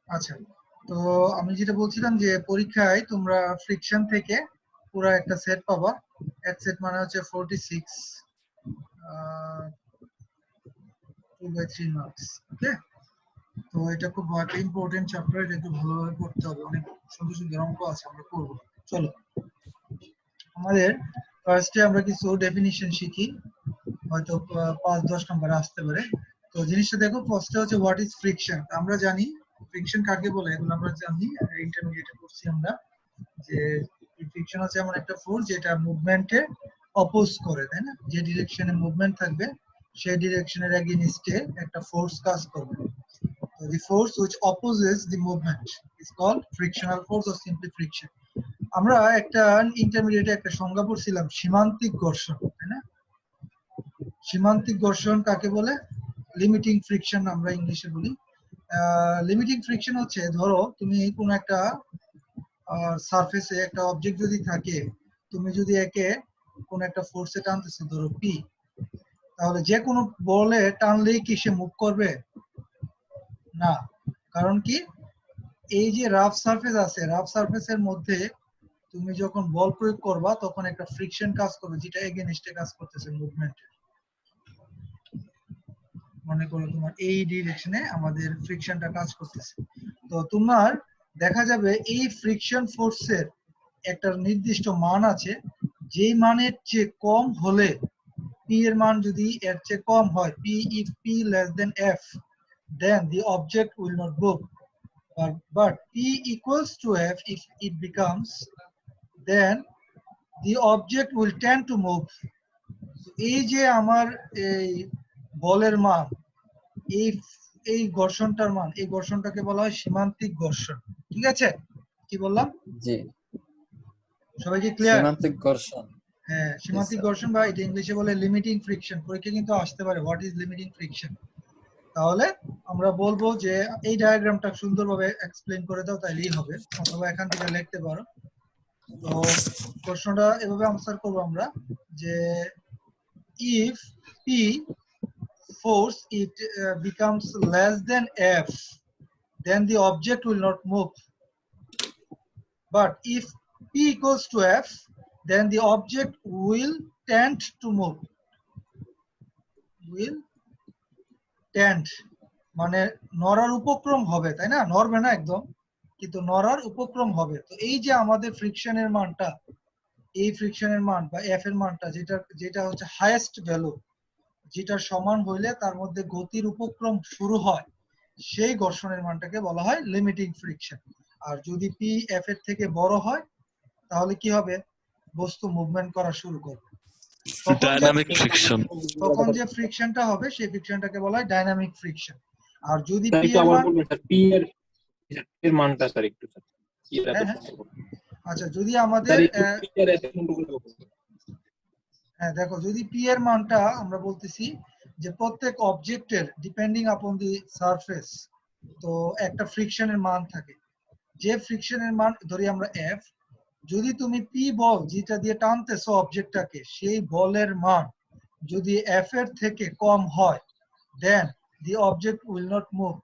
আচ্ছা, তো আমি যেটা বলছিলাম যে পরীক্ষায় তোমরা ফ্রিকশন থেকে পুরো একটা সেট পাবা। এক সেট মানে হচ্ছে 46 2/3 মার্কস। ওকে, তো এটা খুব একটা ইম্পর্টেন্ট চ্যাপ্টার, এটা একটু ভালোভাবে পড়তে হবে। অনেক সুন্দর সুন্দর অঙ্ক আছে, আমরা করবো। চলো, আমাদের ফার্স্টে আমরা কিছু ডেফিনিশন শিখি, হয়তো 5-10 নম্বরে আসতে পারে। তো জিনিসটা দেখো, ফার্স্টে হচ্ছে হোয়াট ইজ ফ্রিকশন। আমরা জানি ফ্রিকশন কাকে বলে, এগুলো আমরা জানি, ইন্টারমিডিয়েটে পড়ছি আমরা, যে ফ্রিকশন হচ্ছে এমন একটা ফোর্স যেটা মুভমেন্টে অপোজ করে, তাই না? যে ডিরেকশনে মুভমেন্ট থাকবে সেই ডিরেকশনের এগেইনস্টে একটা ফোর্স কাজ করবে। তো the force which opposes the movement is called frictional force or simply friction. আমরা একটা ইন্টারমিডিয়েটে একটা সংজ্ঞা পড়ছিলাম, সীমান্তিক ঘর্ষণ, তাই না? সীমান্তিক ঘর্ষণ কাকে বলে? লিমিটিং ফ্রিকশন আমরা ইংলিশে বলি। লিমিটিং ফ্রিকশন হচ্ছে, ধরো তুমি কোনো একটা সারফেসে একটা অবজেক্ট যদি থাকে, তুমি যদি একে কোন একটা ফোর্সে টানতেছো, ধরো পি, তাহলে যে কোনো বলে টানলেই কি সে মুভ করবে? না। কারণ কি? এই যে রাফ সারফেস আছে, রাফ সারফেসের মধ্যে তুমি যখন বল প্রয়োগ করবা তখন একটা ফ্রিকশন কাজ করবে, যেটা এগেইনস্টে কাজ করতেছে মুভমেন্টের। মনে করো তোমার এই ডিরেকশনে আমাদের ফ্রিকশনটা কাজ করতেছে, তো তোমার দেখা যাবে এই ফ্রিকশন ফোর্সের একটা নির্দিষ্ট মান আছে, যেই মানের চেয়ে কম হলে, পি এর মান যদি এর চেয়ে কম হয়, P if p less than f, then the object will not move. But p equals to f if it becomes, then the object will tend to move. এই যে আমার এই বলের মান, এই এই ঘর্ষণটার মান, এই ঘর্ষণটাকে বলা হয় সীমান্তিক ঘর্ষণ। ঠিক আছে? কি বললাম? জি, সবাই কি ক্লিয়ার? সীমান্তিক ঘর্ষণ। হ্যাঁ, জি সীমান্তিক স্যার। ঘর্ষণ, বা এটা ইংলিশে বলে লিমিটিং ফ্রিকশন। পরীক্ষা কিন্তু আসতে পারে হোয়াট ইজ লিমিটিং ফ্রিকশন। তাহলে আমরা বলবো যে এই ডায়াগ্রামটা সুন্দরভাবে এক্সপ্লেইন করে দাও, তাইলেই হবে, অথবা এখান থেকে লিখতে পারো। তো প্রশ্নটা এভাবে আনসার করবো আমরা, যে if p force it becomes less than f, then the object will not move. But if p equals to f, then the object will tend to move. Will tend মানে নড়ার উপক্রম হবে, তাই না? নড়বে না একদম, কিন্তু নড়ার উপক্রম হবে। তো এই যে আমাদের ফ্রিকশনের মানটা, এই ফ্রিকশনের মান বা এফ এর মানটা, যেটা যেটা হচ্ছে হাইয়েস্ট ভ্যালু, যেটার সমান হইলে তার মধ্যে গতির উপক্রম শুরু হয়, সেই ঘর্ষণের মানটাকে বলা হয় লিমিটিং ফ্রিকশন। আর যদি পি এফ এর থেকে বড় হয়, তাহলে কি হবে? বস্তু মুভমেন্ট করা শুরু করবে। Dynamic friction. তখন যে ফ্রিকশনটা হবে সেই ফ্রিকশনটাকে বলা হয় ডাইনামিক ফ্রিকশন। আর যদি স্যার পি একটু এর আবার মান, বলবেন স্যার, পি এর মানটা স্যার একটু স্যার, কি এর এত হ্যাঁ হ্যাঁ, সম্পর্ক আচ্ছা, যদি আমাদের স্যার, একটু পি এর এত সম্পর্ক বলবেন। হ্যাঁ দেখো, যদি পি এর মানটা আমরা বলতেছি যে প্রত্যেক অবজেক্টের ডিপেন্ডিং আপন দি সারফেস, তো একটা ফ্রিকশনের মান থাকে। যে ফ্রিকশনের মান ধরি আমরা এফ, যদি তুমি পি বল যেটা দিয়ে টানতেছো অবজেক্টটাকে, সেই বলের মান যদি এফ এর থেকে কম হয়, then the object will not move,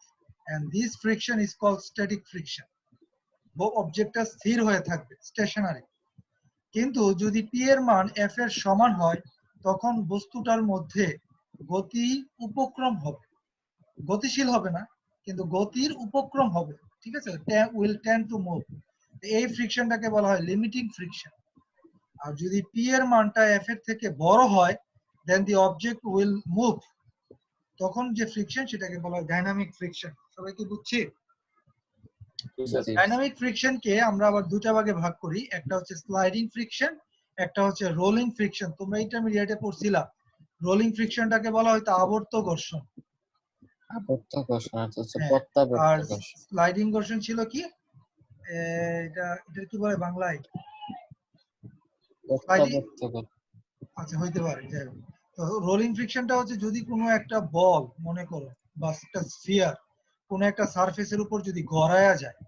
and this friction is called static friction. অবজেক্টটা স্থির হয়ে থাকবে, স্টেশনারি। কিন্তু যদি পি এর মান এফ এর সমান হয়, তখন বস্তুটার মধ্যে গতি উপক্রম হবে, গতিশীল হবে না, কিন্তু গতির উপক্রম হবে। ঠিক আছে? Will tend to move. এই ফ্রিকশনটাকে বলা হয় লিমিটিং ফ্রিকশন। আর যদি পি এর মানটা এফ এর থেকে বড় হয়, দেন দি অবজেক্ট উইল মুভ। তখন যে ফ্রিকশন সেটাকে বলা হয় ডাইনামিক ফ্রিকশন। সবাই কি বুঝছি? জি। ডাইনামিক ফ্রিকশনকে আমরা আবার দুটা ভাগে ভাগ করি, একটা হচ্ছে স্লাইডিং ফ্রিকশন, একটা হচ্ছে রোলিং ফ্রিকশন। তোমরা ইন্টারমিডিয়েটে পড়ছিলা, রোলিং ফ্রিকশনটাকে বলা হয়তো আবর্ত ঘর্ষণ। আবর্ত ঘর্ষণ হচ্ছে হ্যাঁ, প্রত্যাবর্ত আর ঘর্ষণ। স্লাইডিং ঘর্ষণ ছিল কি? এটা এটা কি বলে বাংলায়? স্লাইডিং, প্রত্যাবর্ত ঘর্ষণ। আচ্ছা হইতে পারে, যাই হোক। তো রোলিং ফ্রিকশনটা হচ্ছে যদি কোনো একটা বল, মনে করো, বা একটা স্ফিয়ার কোনো একটা সারফেসের উপর যদি গড়ায়া যায়,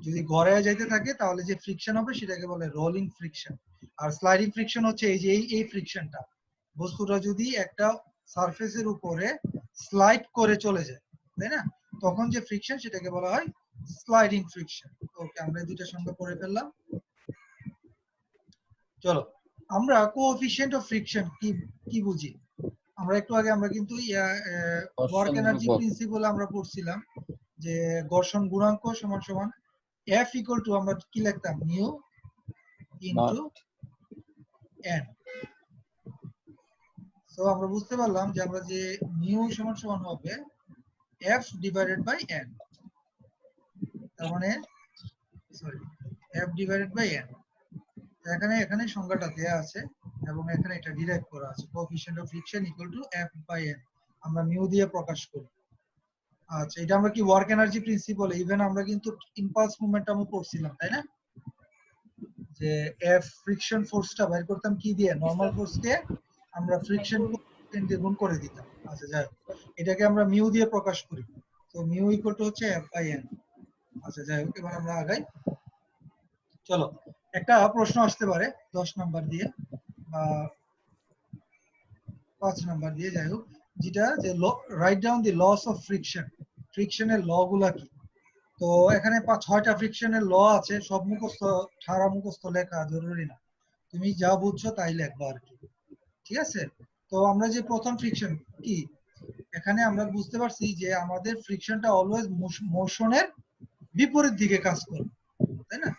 যদি গড়ায় যাইতে থাকে, তাহলে যে ফ্রিকশন হবে সেটাকে বলে রোলিং ফ্রিকশন। আর স্লাইডিং ফ্রিকশন হচ্ছে এই যে এই ফ্রিকশনটা, বস্তুটা যদি একটা সারফেসের উপরে স্লাইড করে চলে যায়, তাই না? তখন যে ফ্রিকশন সেটাকে বলা হয় স্লাইডিং ফ্রিকশন। ওকে, আমরা এই দুইটা সংজ্ঞা পড়ে ফেললাম। চলো, আমরা কোএফিশিয়েন্ট অফ ফ্রিকশন কি কি বুঝি? আমরা একটু আগে আমরা কিন্তু ওয়ার্ক ঘর্ষণ এনার্জি ধ্রুবক। প্রিন্সিপাল আমরা পড়ছিলাম যে ঘর্ষণ গুণাঙ্ক সমান সমান F ইকুয়াল টু আমরা কি লিখতাম, মিউ ইনটু n। সো আমরা বুঝতে পারলাম যে আমরা যে মিউ সমান সমান হবে F ডিভাইডেড বাই n, তার মানে sorry F divided by n। এখানে এখানে সংখ্যাটা দেয়া আছে এবং এখানে এটা ডিরাইভ করা আছে, coefficient of friction equal to F by n, আমরা মিউ দিয়ে প্রকাশ করি। আচ্ছা, এটা আমরা কি ওয়ার্ক এনার্জি প্রিন্সিপাল, ইভেন আমরা কিন্তু ইম্পালস মোমেন্টামও পড়ছিলাম, তাই না? যে F ফ্রিকশন ফোর্সটা বের করতাম কি দিয়ে, নরমাল ফোর্সকে আমরা ফ্রিকশন কোএফিশিয়েন্ট দিয়ে গুণ করে দিতাম। আচ্ছা যাই হোক, এটাকে আমরা মিউ দিয়ে প্রকাশ করি, তো মিউ ইকুয়াল টু হচ্ছে F বাই n। আচ্ছা যাই হোক, এবার আমরা আগাই। চলো, একটা প্রশ্ন আসতে পারে 10 নাম্বার দিয়ে বা 5 নাম্বার দিয়ে, যাই হোক, যেটা যে write down the laws of friction, ফ্রিকশনের ল গুলা কি। তো এখানে 6টা ফ্রিকশনের ল আছে, সব মুখস্থ ঠাড়া মুখস্থ লেখা জরুরি না, তুমি যা বুঝছো তাই লেখবা আর কি, ঠিক আছে? তো আমরা যে প্রথম ফ্রিকশন কি, এখানে আমরা বুঝতে পারছি যে আমাদের ফ্রিকশনটা অলওয়েজ মোশনের বিপরীত দিকে কাজ করবে, তাই না?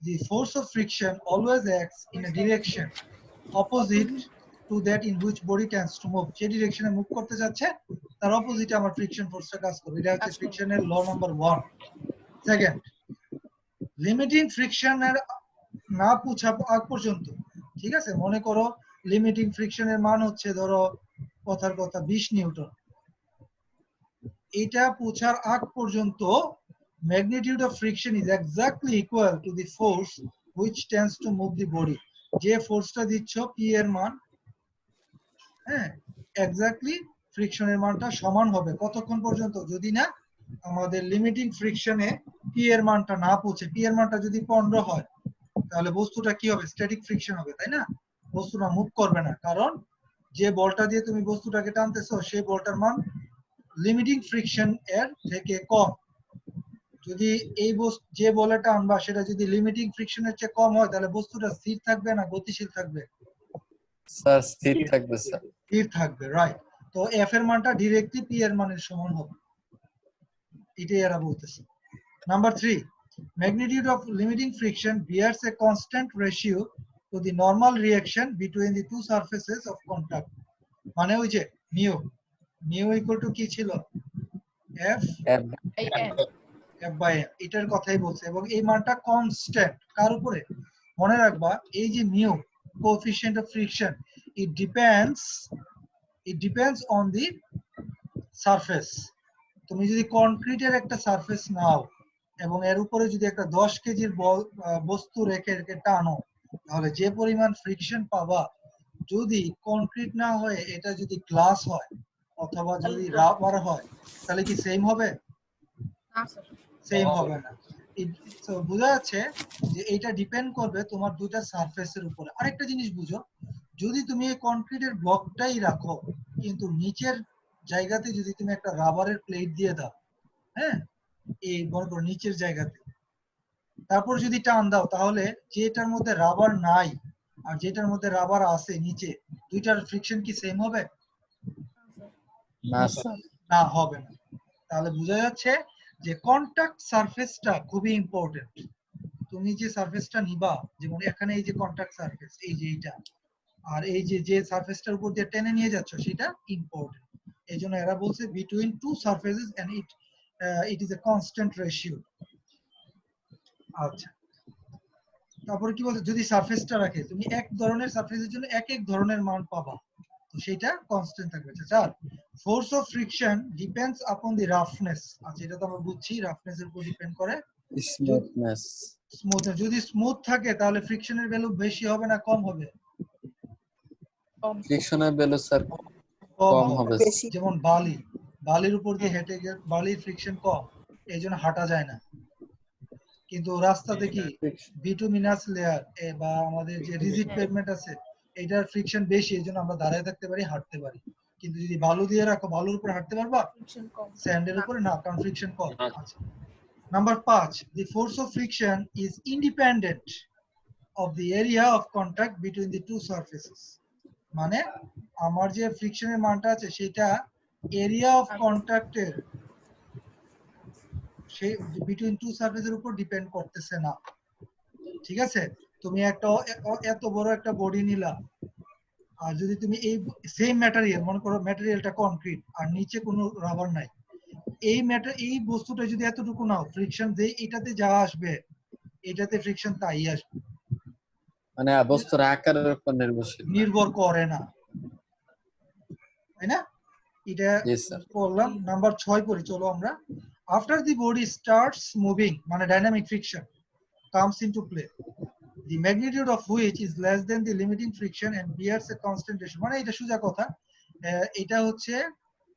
The force of friction always acts in a direction opposite to that in which body tends to move. যে ডিরেকশনে মুভ করতে যাচ্ছে তার অপোজিটে আমার ফ্রিকশন ফোর্সটা কাজ করবে। এটা হচ্ছে ফ্রিকশনের ল নাম্বার 1। সেকেন্ড, লিমিটিং ফ্রিকশনের না পৌঁছা আগ পর্যন্ত, ঠিক আছে, মনে করো লিমিটিং ফ্রিকশনের মান হচ্ছে ধরো কথার কথা 20 নিউটন, এটা পৌঁছার আগ পর্যন্ত magnitude of friction is exactly equal to the force which tends to move the body। যে ফোর্সটা দিচ্ছ p এর মান, হ্যাঁ, এক্স্যাক্টলি ফ্রিকশনের মানটা সমান হবে কতক্ষণ পর্যন্ত, যদি না আমাদের লিমিটিং ফ্রিকশনে p এর মানটা না পৌঁছে। p এর মানটা যদি 15 হয় তাহলে বস্তুটা কি হবে, স্ট্যাটিক ফ্রিকশন হবে, তাই না? বস্তুটা মুভ করবে না, কারণ যে বলটা দিয়ে তুমি বস্তুটাকে টানতেছো সেই বলটার মান লিমিটিং ফ্রিকশন এর থেকে কম। যদি এই যে বলে টানবা সেটা যদি লিমিটিং ফ্রিকশনের চেয়ে কম হয় তাহলে বস্তুটা স্থির থাকবে না গতিশীল থাকবে? স্যার স্থির থাকবে স্যার। স্থির থাকবে, রাইট। তো এফ এর মানটা ডিরেক্টলি পি এর মানের সমান হবে, এটাই এরা বলতেছে। Number 3, magnitude of limiting friction bears a constant ratio to the normal reaction between the two surfaces of contact। মানে ওই যে মিউ ইকুয়াল টু কি ছিল, এফ বাই এন, এটার কথাই বলছে, এবং এই মানটা কনস্ট্যান্ট কার উপরে, মনে রাখবা এই যে mu coefficient of friction, it depends on the surface. তুমি যদি কনক্রিটের একটা সারফেস নাও এবং এর উপরে যদি একটা 10 কেজির বস্তু রেখে টানো তাহলে যে পরিমাণ ফ্রিকশন পাবা, যদি কনক্রিট না হয়ে এটা যদি গ্লাস হয় অথবা যদি রাবার হয় তাহলে কি সেম হবে? সেম হবে না। বোঝা যাচ্ছে যে এটা ডিপেন্ড করবে তোমার দুইটা সারফেসের উপরে। আরেকটা জিনিস বুঝো, যদি তুমি এই কনক্রিটের ব্লকটাই রাখো কিন্তু নিচের জায়গাতে যদি তুমি একটা রাবারের প্লেট দিয়ে দাও, হ্যাঁ, এই বরাবর নিচের জায়গাতে, তারপর যদি টান দাও তাহলে যেটার মধ্যে রাবার নাই আর যেটার মধ্যে রাবার আছে নিচে, দুইটার ফ্রিকশন কি সেম হবে? না স্যার। না, হবে না। তাহলে বোঝা যাচ্ছে যে কন্টাক্ট সারফেসটা খুবই ইম্পর্টেন্ট। তুমি যে সারফেসটা নিবা, যেমন এখানে এই যে কন্টাক্ট সারফেস, এই যে এইটা, আর এই যে সারফেসটার উপর দিয়ে টেনে নিয়ে যাচ্ছ সেটা ইম্পর্টেন্ট। এই জন্য এরা বলছে between two surfaces and it is a constant ratio. আচ্ছা, তারপরে কি বলছে, যদি সারফেসটা রাখে তুমি এক ধরনের সারফেসের জন্য এক এক ধরনের মান পাবা, তো সেটা কনস্ট্যান্ট থাকবে। Sir, force of friction depends upon the roughness. আচ্ছা, এটা তো আমরা বুঝছি, রাফনেস এর উপর ডিপেন্ড করে। স্মুথনেস। যদি স্মুথ থাকে তাহলে ফ্রিকশনের ভ্যালু বেশি হবে না কম হবে? ফ্রিকশনের ভ্যালু স্যার কম হবে। যেমন বালির উপর দিয়ে হেঁটে গেলে বালির ফ্রিকশন কম, এই জন্য হাঁটা যায় না। কিন্তু রাস্তাতে কি বিটুমিনাস লেয়ার বা আমাদের যে রিজিড পেভমেন্ট আছে এটার ফ্রিকশন বেশি, এই জন্য আমরা দাঁড়ায় থাকতে পারি, হাঁটতে পারি। কিন্তু যদি বালু দিয়ে রাখো, বালুর উপরে হাঁটতে পারবা? ফ্রিকশন কম। স্যান্ডের উপরে না, কারণ ফ্রিকশন কম। না। আচ্ছা, number 5, the force of friction is independent of the area of contact between the two surfaces. মানে আমার যে ফ্রিকশনের মানটা আছে সেটা এরিয়া অফ কন্ট্যাক্টের সেই বিটুইন টু সারফেসের উপর ডিপেন্ড করতেছে না। ঠিক আছে, তুমি একটা এত বড় একটা বডি নিলা, আর যদি তুমি এই সেম ম্যাটেরিয়াল, মনে করো ম্যাটেরিয়ালটা কনক্রিট আর নিচে কোনো রাবার নাই, এই বস্তুটা যদি এতটুকু নাও, ফ্রিকশন যে এটাতে যা আসবে এটাতে ফ্রিকশন তাই আসবে, মানে বস্তুর আকারের উপর নির্ভরশীল না। নির্ভর করে না, তাই না? এটা জি স্যার। বললাম। নাম্বার 6 পড়ি, চলো আমরা। After the body starts moving, মানে dynamic friction comes into play, the magnitude of which is less than the limiting friction and bears a constant ratio. মানে এটা সোজা কথা, এটা হচ্ছে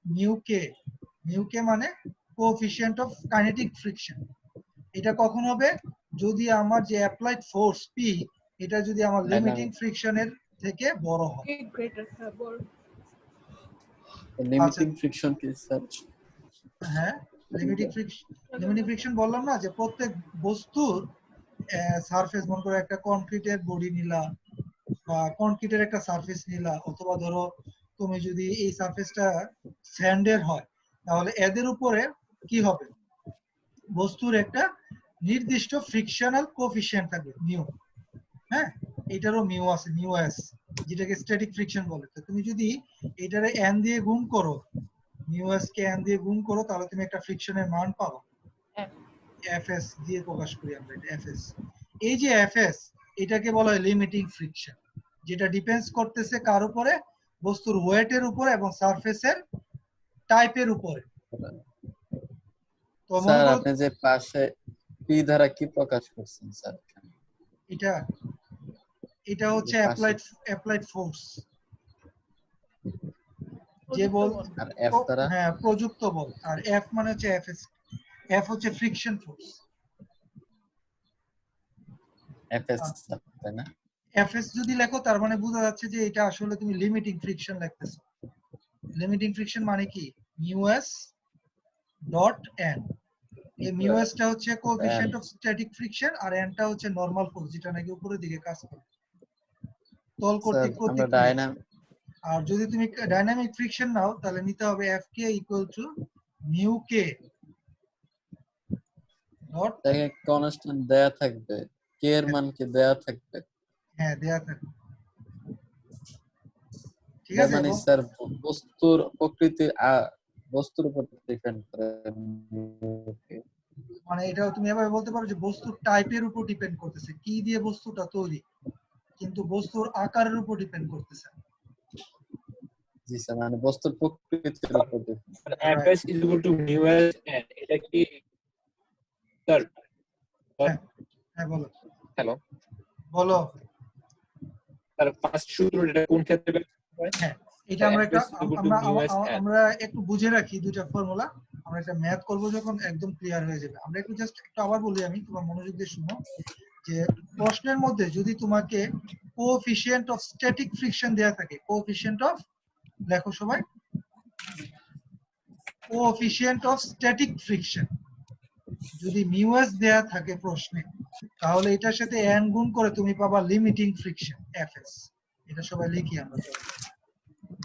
মিউ কে। মিউ কে মানে কোএফিশিয়েন্ট অফ কাইনেটিক ফ্রিকশন। এটা কখন হবে? যদি আমার যে অ্যাপ্লাইড ফোর্স পি, এটা যদি আমার লিমিটিং ফ্রিকশনের থেকে বড় হয়। গ্রেটার বড়। লিমিটিং ফ্রিকশন কি স্যার? হ্যাঁ, লিমিটিং ফ্রিকশন বললাম না, যে প্রত্যেক বস্তুর সারফেস, মনে করো একটা কনক্রিটের বডি নিলা বা কনক্রিটের একটা সারফেস নিলা, অথবা ধরো তুমি যদি এই সারফেসটা স্যান্ডের হয়, তাহলে এদের উপরে কি হবে? বস্তুর একটা নির্দিষ্ট ফ্রিকশনাল কোএফিশিয়েন্ট থাকবে, মিউ। হ্যাঁ, এটারও মিউ আছে, মিউ এস, যেটাকে স্ট্যাটিক ফ্রিকশন বলে। তো তুমি যদি এটারে এন দিয়ে গুণ করো, মিউ এস কে এন দিয়ে গুণ করো, তাহলে তুমি একটা ফ্রিকশনের মান পাবো। এফএস দিয়ে প্রকাশ করি আমরা, এটা এফএস। এই যে এফএস, এটাকে বলা হয় লিমিটিং ফ্রিকশন, যেটা ডিপেন্ডস করতেছে কার উপরে? বস্তুর ওয়েটের উপরে এবং সারফেসের টাইপের উপরে। তো মনে স্যার করো আপনি যে পাশে পি দ্বারা কি প্রকাশ করছেন স্যার? এটা হচ্ছে অ্যাপ্লাইড ফোর্স, যে বল, আর এফ দ্বারা? হ্যাঁ, প্রযুক্ত বল। আর এফ মানে হচ্ছে এফএস, এফ হচ্ছে ফ্রিকশন ফোর্স। এফএস তাই না? এফএস যদি লেখো, তার মানে বোঝা যাচ্ছে যে এটা আসলে তুমি লিমিটিং ফ্রিকশন লিখতেছো। লিমিটিং ফ্রিকশন মানে কি? Mu S dot N. এই মিউ এস টা হচ্ছে কোএফিশিয়েন্ট অফ স্ট্যাটিক ফ্রিকশন, আর এন টা হচ্ছে নরমাল ফোর্স, যেটা নাকি উপরের দিকে কাজ করে, তল কর্তৃক আমরা প্রতিক্রিয়া। ডাইনামিক, আর যদি তুমি ডাইনামিক ফ্রিকশন নাও, তাহলে নিতে হবে F K equal to mu K dot, তাকে কনস্ট্যান্ট দেয়া থাকবে, কে এর মান কি দেয়া থাকবে? হ্যাঁ, দেয়া থাকে। ঠিক আছে, মানে স্যার বস্তুর প্রকৃতি বস্তুর উপর ডিপেন্ড করে। মানে এটা তুমি এভাবে বলতে পারো যে বস্তুর টাইপের উপর ডিপেন্ড করতেছে, কি দিয়ে বস্তুটা তৈরি, কিন্তু বস্তুর আকারের উপর ডিপেন্ড করতেছে। জি স্যার, মানে বস্তুর প্রকৃতির উপর depend. Fs is equal to mu s n, এটা কি স্যার? হ্যাঁ, বলো। হ্যালো বলো। স্যার, ফার্স্ট সূত্র এটা কোন ক্ষেত্রে ব্যবহার হয়? হ্যাঁ, এটা আমরা একটু বুঝে রাখি দুইটা ফর্মুলা। আমরা একটা ম্যাথ করব যখন, একদম ক্লিয়ার হয়ে যাবে। আমরা একটু জাস্ট একটু আবার বলি, আমি তোমার মনোযোগ দিয়ে শুনো। যে প্রশ্নের মধ্যে যদি তোমাকে কোএফিশিয়েন্ট অফ স্ট্যাটিক ফ্রিকশন দেয়া থাকে, কোএফিশিয়েন্ট অফ, লেখো সবাই, কোএফিশিয়েন্ট অফ স্ট্যাটিক ফ্রিকশন যদি মিউ এস দেয়া থাকে প্রশ্নে, তাহলে এটার সাথে n গুণ করে তুমি পাবা লিমিটিং ফ্রিকশন, এফএস। এটা সবাই লিখি আমরা,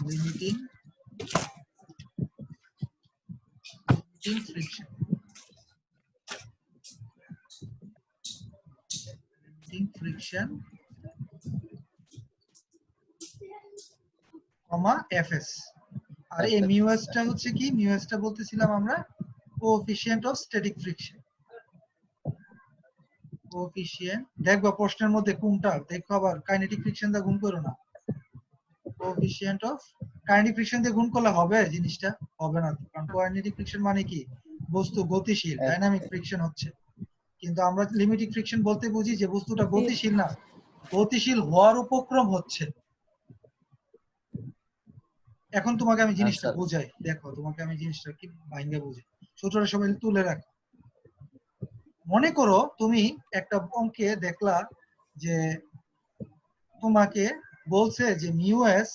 লিমিটিং ফ্রিকশন, লিমিটিং ফ্রিকশন কমা এফএস। আর এই মিউ এস টা হচ্ছে কি? মিউ এস টা বলতেছিলাম আমরা coefficient of static friction. Coefficient দেখবা প্রশ্নের মধ্যে কোনটা, দেখো আবার কাইনেটিক ফ্রিকশন দিয়ে গুণ করো না। কোএফিশিয়েন্ট অফ কাইনেটিক ফ্রিকশন দিয়ে গুণ করলে হবে জিনিসটা? হবে না, কারণ কাইনেটিক ফ্রিকশন মানে কি? বস্তু গতিশীল, ডাইনামিক ফ্রিকশন হচ্ছে। কিন্তু আমরা লিমিটিং ফ্রিকশন বলতে বুঝি যে বস্তুটা গতিশীল না, গতিশীল হওয়ার উপক্রম হচ্ছে। এখন তোমাকে আমি জিনিসটা বুঝাই, দেখো তোমাকে আমি জিনিসটা কি ভাঙে বুঝাই, সূত্রটা সবাই তুলে রাখো। মনে করো তুমি একটা অঙ্কে দেখলা যে তোমাকে বলছে যে মিউ এস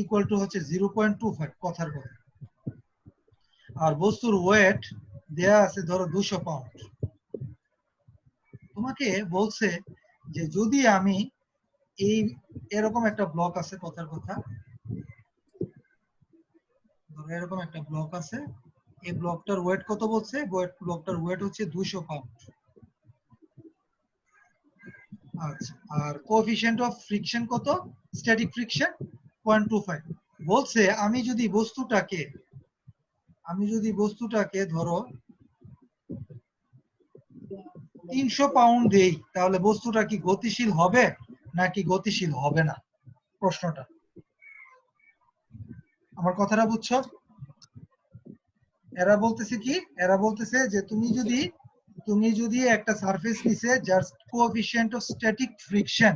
ইকুয়াল টু হচ্ছে 0.25 কথার কথা। আর বস্তুর ওয়েট দেয়া আছে ধরো 200 পাউন্ড। তোমাকে বলছে যে যদি আমি এই এরকম একটা ব্লক আছে কথার কথা, ধরো এরকম একটা ব্লক আছে, এই ব্লকটার ওয়েট কত বলছে? ব্লকটার ওয়েট হচ্ছে 200 পাউন্ড। আচ্ছা, আর কোএফিশিয়েন্ট অফ ফ্রিকশন কত? Static friction 0.25। বলছে আমি যদি বস্তুটাকে ধরো 300 পাউন্ড দেই, তাহলে বস্তুটা কি গতিশীল হবে নাকি গতিশীল হবে না? প্রশ্নটা, আমার কথাটা বুঝছো? এরা বলতেছে কি, এরা বলতেছে যে তুমি যদি একটা সারফেস নিছে যার কোএফিশিয়েন্ট অফ স্ট্যাটিক ফ্রিকশন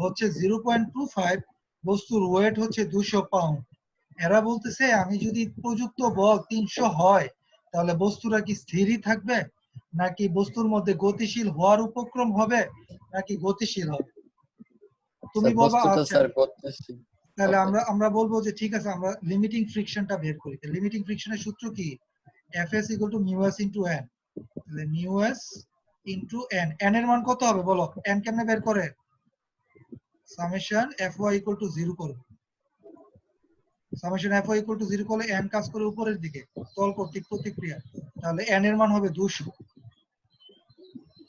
হচ্ছে 0.25, বস্তুর ওয়েট হচ্ছে 200 পাউন্ড। এরা বলতেছে আমি যদি প্রযুক্ত বল 300 হয়, তাহলে বস্তুটা কি স্থিরই থাকবে নাকি বস্তুর মধ্যে গতিশীল হওয়ার উপক্রম হবে নাকি গতিশীল হবে? তুমি স্যার বলবা বস্তুটা আচ্ছা, স্যার গতিশীল তাহলে হবে। আমরা বলবো যে ঠিক আছে, আমরা লিমিটিং ফ্রিকশনটা বের করি। লিমিটিং ফ্রিকশনের সূত্র কি? Fs equal to mu s into n। তাহলে mu s into n, n এর মান কত হবে বলো? n কেমনে বের করে? সামেশন fy equal to 0 করো। সামেশন fy equal to 0 করলে n কাজ করে উপরের দিকে, তল কর্তৃক প্রতিক্রিয়া। তাহলে n এর মান হবে 200,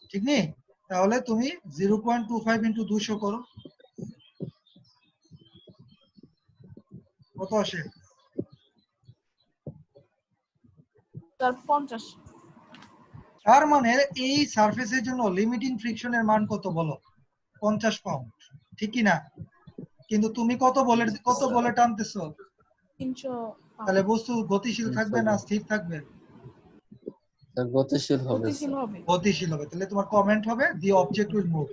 ঠিক নেই? তাহলে তুমি 0.25 into 200 করো, কত আসে? তার 50। তার মানে এই সারফেসের জন্য লিমিটিং ফ্রিকশনের মান কত বলো? 50 পাউন্ড, ঠিক কি না? কিন্তু তুমি কত বলে টানতেছো? 300 তাহলে বস্তু গতিশীল থাকবে না স্থির থাকবে? স্যার গতিশীল হবে গতিশীল স্যার। হবে। গতিশীল হবে। তাহলে তোমার কমেন্ট হবে দি object will move.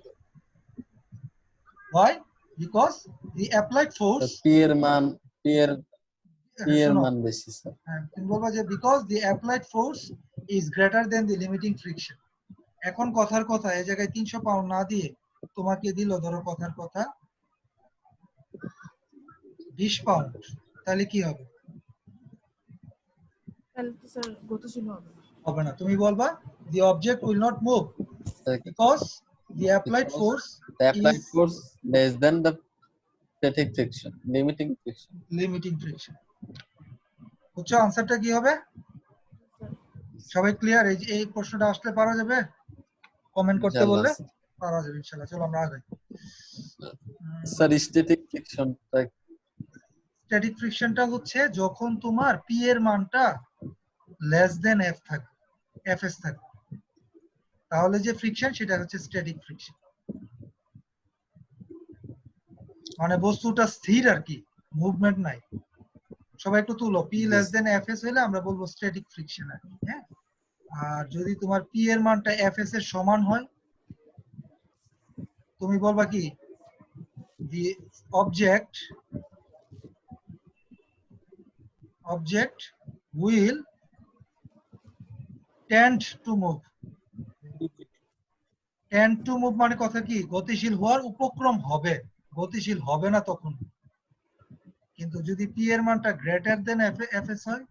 Why? Because the applied force, P এর শোনো, মান বেশি স্যার। তুমি বলবা যে because the applied force is greater than the limiting friction। এখন কথার কথা, এই জায়গায় 300 পাউন্ড না দিয়ে তোমাকে দিল ধরো কথার কথা 20 পাউন্ড, তাহলে কি হবে? তাহলে তো স্যার গতিশীল হবে। হবে না। তুমি বলবা the object will not move because the applied force The applied is force less than the static friction, limiting friction. limiting friction। বুঝছো আনসারটা কি হবে? স্যার সবাই ক্লিয়ার? এই প্রশ্নটা আসলে পারা যাবে? কমেন্ট করতে ইনশাআল্লাহ বললে স্যার। পারা যাবে ইনশাআল্লাহ। চলো আমরা আগাই। স্যার static friction স্ট্যাটিক ফ্রিকশনটা হচ্ছে যখন তোমার পি এর মানটা লেস দেন এফ থাকে, এফএস থাকে, তাহলে যে ফ্রিকশন সেটা হচ্ছে স্ট্যাটিক ফ্রিকশন। মানে বস্তুটা স্থির আর কি, মুভমেন্ট নাই। সবাই একটু তুলো, পি লেস দেন এফএস হলে আমরা বলবো স্ট্যাটিক ফ্রিকশন আর কি, হ্যাঁ? আর যদি তোমার পি এর মানটা এফএস এর সমান হয়, তুমি বলবা কি? The object will tend to move। tend to move মানে কথা কি? গতিশীল হওয়ার উপক্রম হবে, গতিশীল হবে না তখন। কিন্তু যদি পি এর মানটা গ্রেটার দেন এফএস হয়,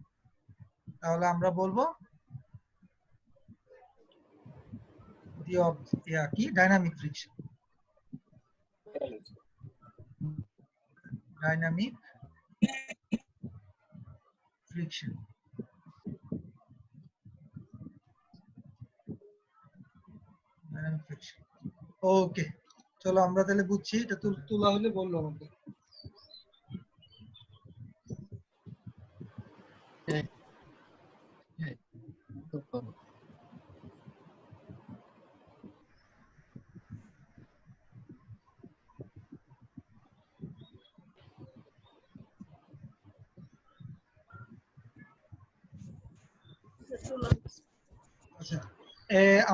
তাহলে আমরা বলবো কি dynamic friction. Dynamic friction. Dynamic friction. Okay, চলো আমরা তাহলে বুঝছি। এটা তোলা হলে বললো আমাকে। আচ্ছা,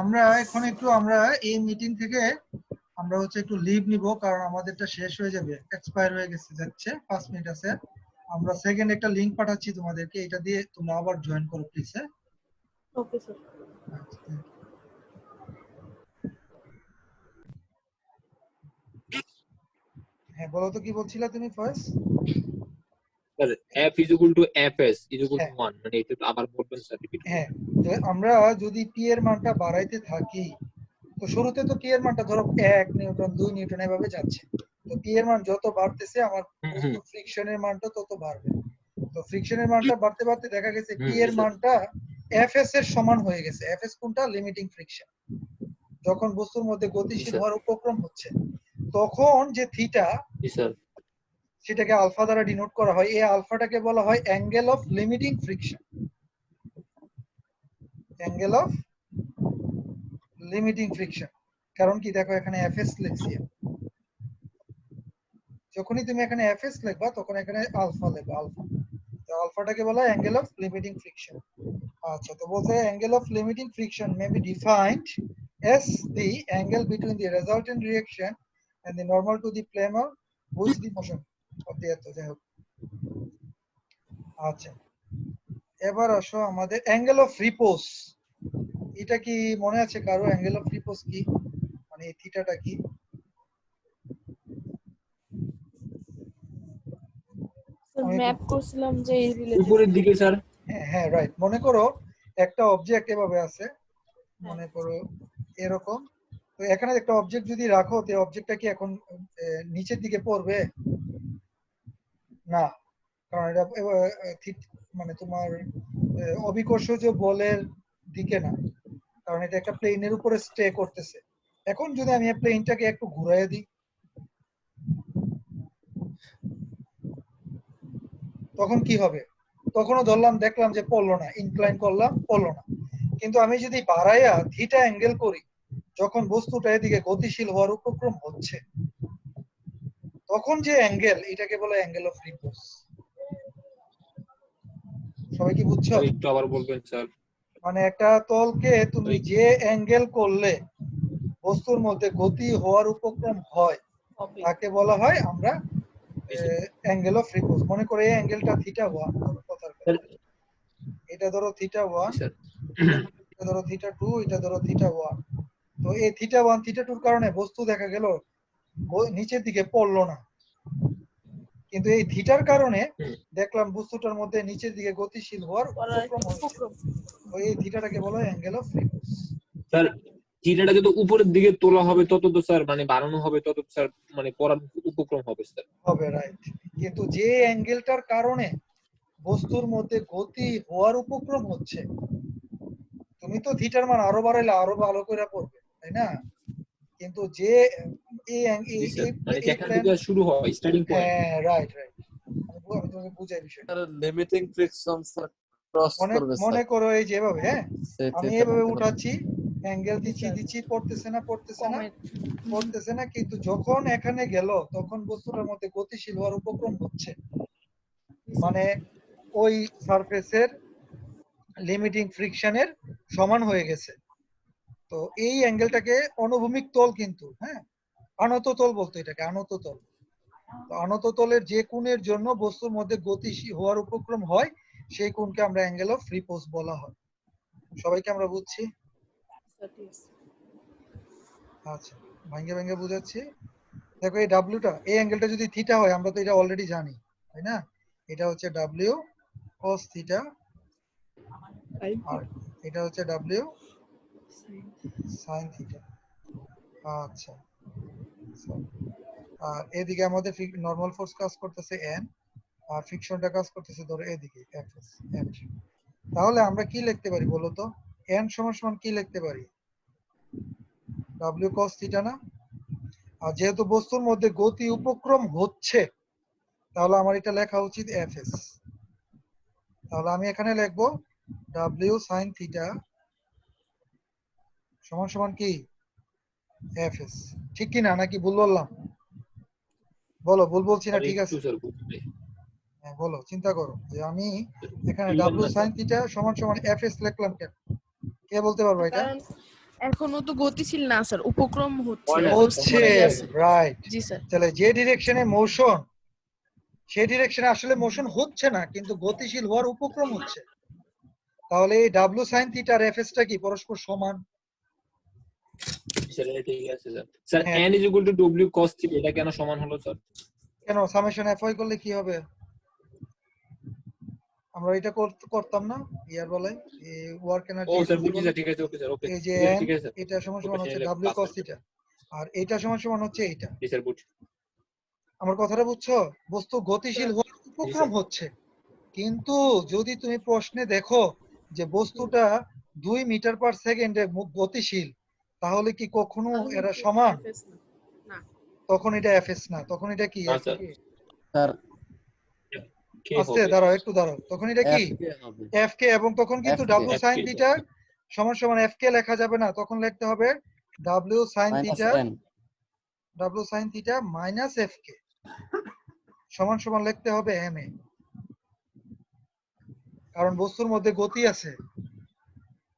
আমরা এখন আমরা এই মিটিং থেকে আমরা হচ্ছে একটু লিভ নিব, কারণ আমাদেরটা শেষ হয়ে যাবে, এক্সপায়ার হয়ে যাচ্ছে। 5 মিনিট আছে। আমরা সেকেন্ড একটা লিংক পাঠাচ্ছি তোমাদেরকে, এটা দিয়ে তোমরা আবার জয়েন করো প্লিজ। Okay sir. হ্যাঁ, বলো তো কি বলছিলা তুমি first? Sir f is equal to fs is equal to হ্যাঁ। 1 মানে এটা তো আবার বলবেন স্যার রিপিট হ্যাঁ, তো আমরা যদি পি এর মানটা বাড়াইতে থাকি, তো শুরুতে তো পি এর মানটা ধরো 1 নিউটন 2 নিউটন এভাবে যাচ্ছে। তো পি এর মান যত বাড়তেছে আমার বস্তুর ফ্রিকশনের মানটা তত বাড়বে। তো ফ্রিকশনের মানটা বাড়তে বাড়তে দেখা গেছে পি এর মানটা এফএস এর সমান হয়ে গেছে। এফএস কোনটা? Limiting friction. যখন বস্তুর মধ্যে গতিশীল হওয়ার উপক্রম হচ্ছে, তখন যে থিটা, জি স্যার সেটাকে আলফা দ্বারা ডিনোট করা হয়। এই আলফাটাকে বলা হয় angle of limiting friction. Angle of limiting friction. কারণ কি, দেখো এখানে এফএস লিখছি। যখনই তুমি এখানে এফএস লিখবা তখন এখানে আলফা লিখবা, আলফা। তো আলফাটাকে বলা হয় অ্যাঙ্গেল অফ লিমিটিং ফ্রিকশন। আচ্ছা, তো বলতে angle of limiting friction may be defined as the angle between the resultant reaction and the normal to the plane of which the motion of the earth. যাই হোক, আচ্ছা এবার আসো আমাদের angle of রিপোজ। এটা কি মনে আছে কারো? অ্যাঙ্গেল অফ রিপোজ কি, মানে এই থিটাটা কি? স্যার আমি ম্যাপ করছিলাম যে এই রিলেটেড। উপরের দিকে স্যার হ্যাঁ হ্যাঁ রাইট। মনে করো একটা অবজেক্ট এভাবে আছে, মনে করো এরকম। তো এখানে একটা অবজেক্ট যদি রাখো, তো অবজেক্টটা কি এখন নিচের দিকে পড়বে? না, কারণ এটা মানে তোমার অবিকর্ষজ বলের দিকে না, কারণ এটা একটা প্লেনের উপরে স্টে করতেছে। এখন যদি আমি এই প্লেনটাকে একটু ঘুরাইয়ে দিই, তখন কি হবে? তখনও ধরলাম, দেখলাম যে পড়লো না, ইনক্লাইন করলাম, পড়লো না। কিন্তু আমি যদি বাড়াইয়া থিটা অ্যাঙ্গেল করি, যখন বস্তুটা এদিকে গতিশীল হওয়ার উপক্রম হচ্ছে, তখন যে অ্যাঙ্গেল, এটাকে বলে অ্যাঙ্গেল অফ রিপোজ। সবাই কি বুঝছো? একটু আবার বলবেন স্যার। মানে একটা তলকে তুমি যে অ্যাঙ্গেল করলে বস্তুর মধ্যে গতি হওয়ার উপক্রম হয়, তাকে বলা হয় আমরা অ্যাঙ্গেল অফ রিপোজ। মনে করে এই অ্যাঙ্গেলটা থিটা 1, কথার কথা। এটা ধরো থিটা 1, এটা ধরো থিটা 2, এটা ধরো থিটা 1। তো এই থিটা 1 থিটা 2 এর কারণে বস্তু দেখা গেল নিচের দিকে পড়লো না, কিন্তু এই থিটার কারণে দেখলাম বস্তুটার মধ্যে নিচের দিকে গতিশীল হওয়ার উপক্রম হচ্ছে। তো এই থিটাটাকে বলা হয় অ্যাঙ্গেল অফ রিপোজ। স্যার থিটাটা যত উপরের দিকে তোলা হবে তত তো স্যার মানে বাড়ানো হবে, তত স্যার মানে পড়ার উপক্রম হবে স্যার। হবে, রাইট। কিন্তু যে অ্যাঙ্গেলটার কারণে বস্তুর মধ্যে গতি হওয়ার উপক্রম হচ্ছে, তুমি তো থিটার মান আরো বাড়াইলে আরো ভালো করে পড়বে, তাই না? কিন্তু যে মানে যেখান থেকে শুরু হয় স্টার্টিং পয়েন্ট। হ্যাঁ রাইট রাইট, আমি তোমাকে বুঝাই বিষয়টা। লিমিটিং ফ্রিকশন ক্রস করবে স্যার। মনে করো এই যেভাবে, হ্যাঁ আমি থিটা এভাবে মধ্যে উঠাচ্ছি, অ্যাঙ্গেল দিচ্ছি, পড়তেছে না, পড়তেছে না, কিন্তু যখন এখানে গেল তখন বস্তুটার মধ্যে গতিশীল হওয়ার উপক্রম হচ্ছে, মানে ওই সারফেসের লিমিটিং ফ্রিকশনের সমান হয়ে গেছে। তো এই অ্যাঙ্গেলটাকে অনুভূমিক তল, কিন্তু হ্যাঁ আনত তল বলতো এটাকে, আনত তল। তো আনত তলের যে কোণের জন্য বস্তুর মধ্যে গতিশীল হওয়ার উপক্রম হয়, সেই কোণকে আমরা অ্যাঙ্গেল অফ রিপোজ বলা হয়। সবাইকে আমরা বুঝছি? আচ্ছা, ভাঙ্গে ভাঙ্গে বুঝাচ্ছি। দেখো এই ডাব্লিউটা, এই অ্যাঙ্গেলটা যদি থিটা হয়, আমরা তো এটা অলরেডি জানি, তাই না? এটা হচ্ছে ডাব্লিউ কস থিটা, আর এটা হচ্ছে ডাব্লিউ সাইন থিটা। আচ্ছা, আর এদিকে আমাদের নরমাল ফোর্স কাজ করতেছে এন, আর ফ্রিকশনটা কাজ করতেছে ধরো এদিকে এফএস, এফ। তাহলে আমরা কি লিখতে পারি বলো তো? এন সমান সমান কি লিখতে পারি? ডাব্লিউ কস থিটা না? আর যেহেতু বস্তুর মধ্যে গতি উপক্রম হচ্ছে, তাহলে আমার এটা লেখা উচিত এফএস। তাহলে আমি এখানে লিখবো ডাব্লিউ সাইন থিটা সমান সমান কি এফএস। ঠিক কি না, নাকি ভুল বললাম? বলো, ভুল বলছি না? ঠিক আছে, হ্যাঁ বলো, চিন্তা করো যে আমি এখানে ডাব্লিউ সাইন থিটা সমান সমান এফএস লিখলাম কেন? কে বলতে পারবে এটা? কারণ এখনো তো গতিশীল না স্যার, উপক্রম হচ্ছে। রাইট। জি স্যার। তাহলে যে ডিরেকশনে মোশন, সেই ডিরেকশনে আসলে মোশন হচ্ছে না, কিন্তু গতিশীল হওয়ার উপক্রম হচ্ছে। তাহলে এই ডাব্লিউ সাইন থিটা আর এফএসটা কি পরস্পর সমান? স্যার এটা ঠিক আছে sir. Sir n = w cos theta, এটা কেন সমান হলো স্যার? কেন সামেশন এফ ওয়াই করলে কি হবে? আমরা এটা করতাম না ইয়ার বেলায়, এই ওয়ার্ক ও এনার্জি স্যার বুঝছি স্যার, ঠিক আছে, ওকে স্যার, ওকে এই যে বুঝছি, n ঠিক আছে স্যার, এটা সমান সমান ওকে হচ্ছে স্যার, w ক্লাস cos করতে। থিটা, আর এটা সমান সমান হচ্ছে এইটা। জি স্যার বুঝছি। আমার কথাটা বুঝছো? বস্তু গতিশীল হওয়ার জি উপক্রম স্যার। হচ্ছে, কিন্তু যদি তুমি প্রশ্নে দেখো যে বস্তুটা 2 মিটার পার সেকেন্ডে গতিশীল, তাহলে কি কখনো তাহলে এরা কি সমান? FS না? না। তখন এটা fs না, তখন এটা কি? না FK। স্যার, স্যার কে আস্তে হবে? দাঁড়াও, একটু দাঁড়াও, তখন এটা কি? FK হবে। fk, এবং তখন কিন্তু FK w sin FK theta সমান সমান fk লেখা যাবে না, তখন লিখতে হবে w sin minus theta, n। w sin theta minus fk সমান সমান লিখতে হবে ma, কারণ বস্তুর মধ্যে গতি আছে।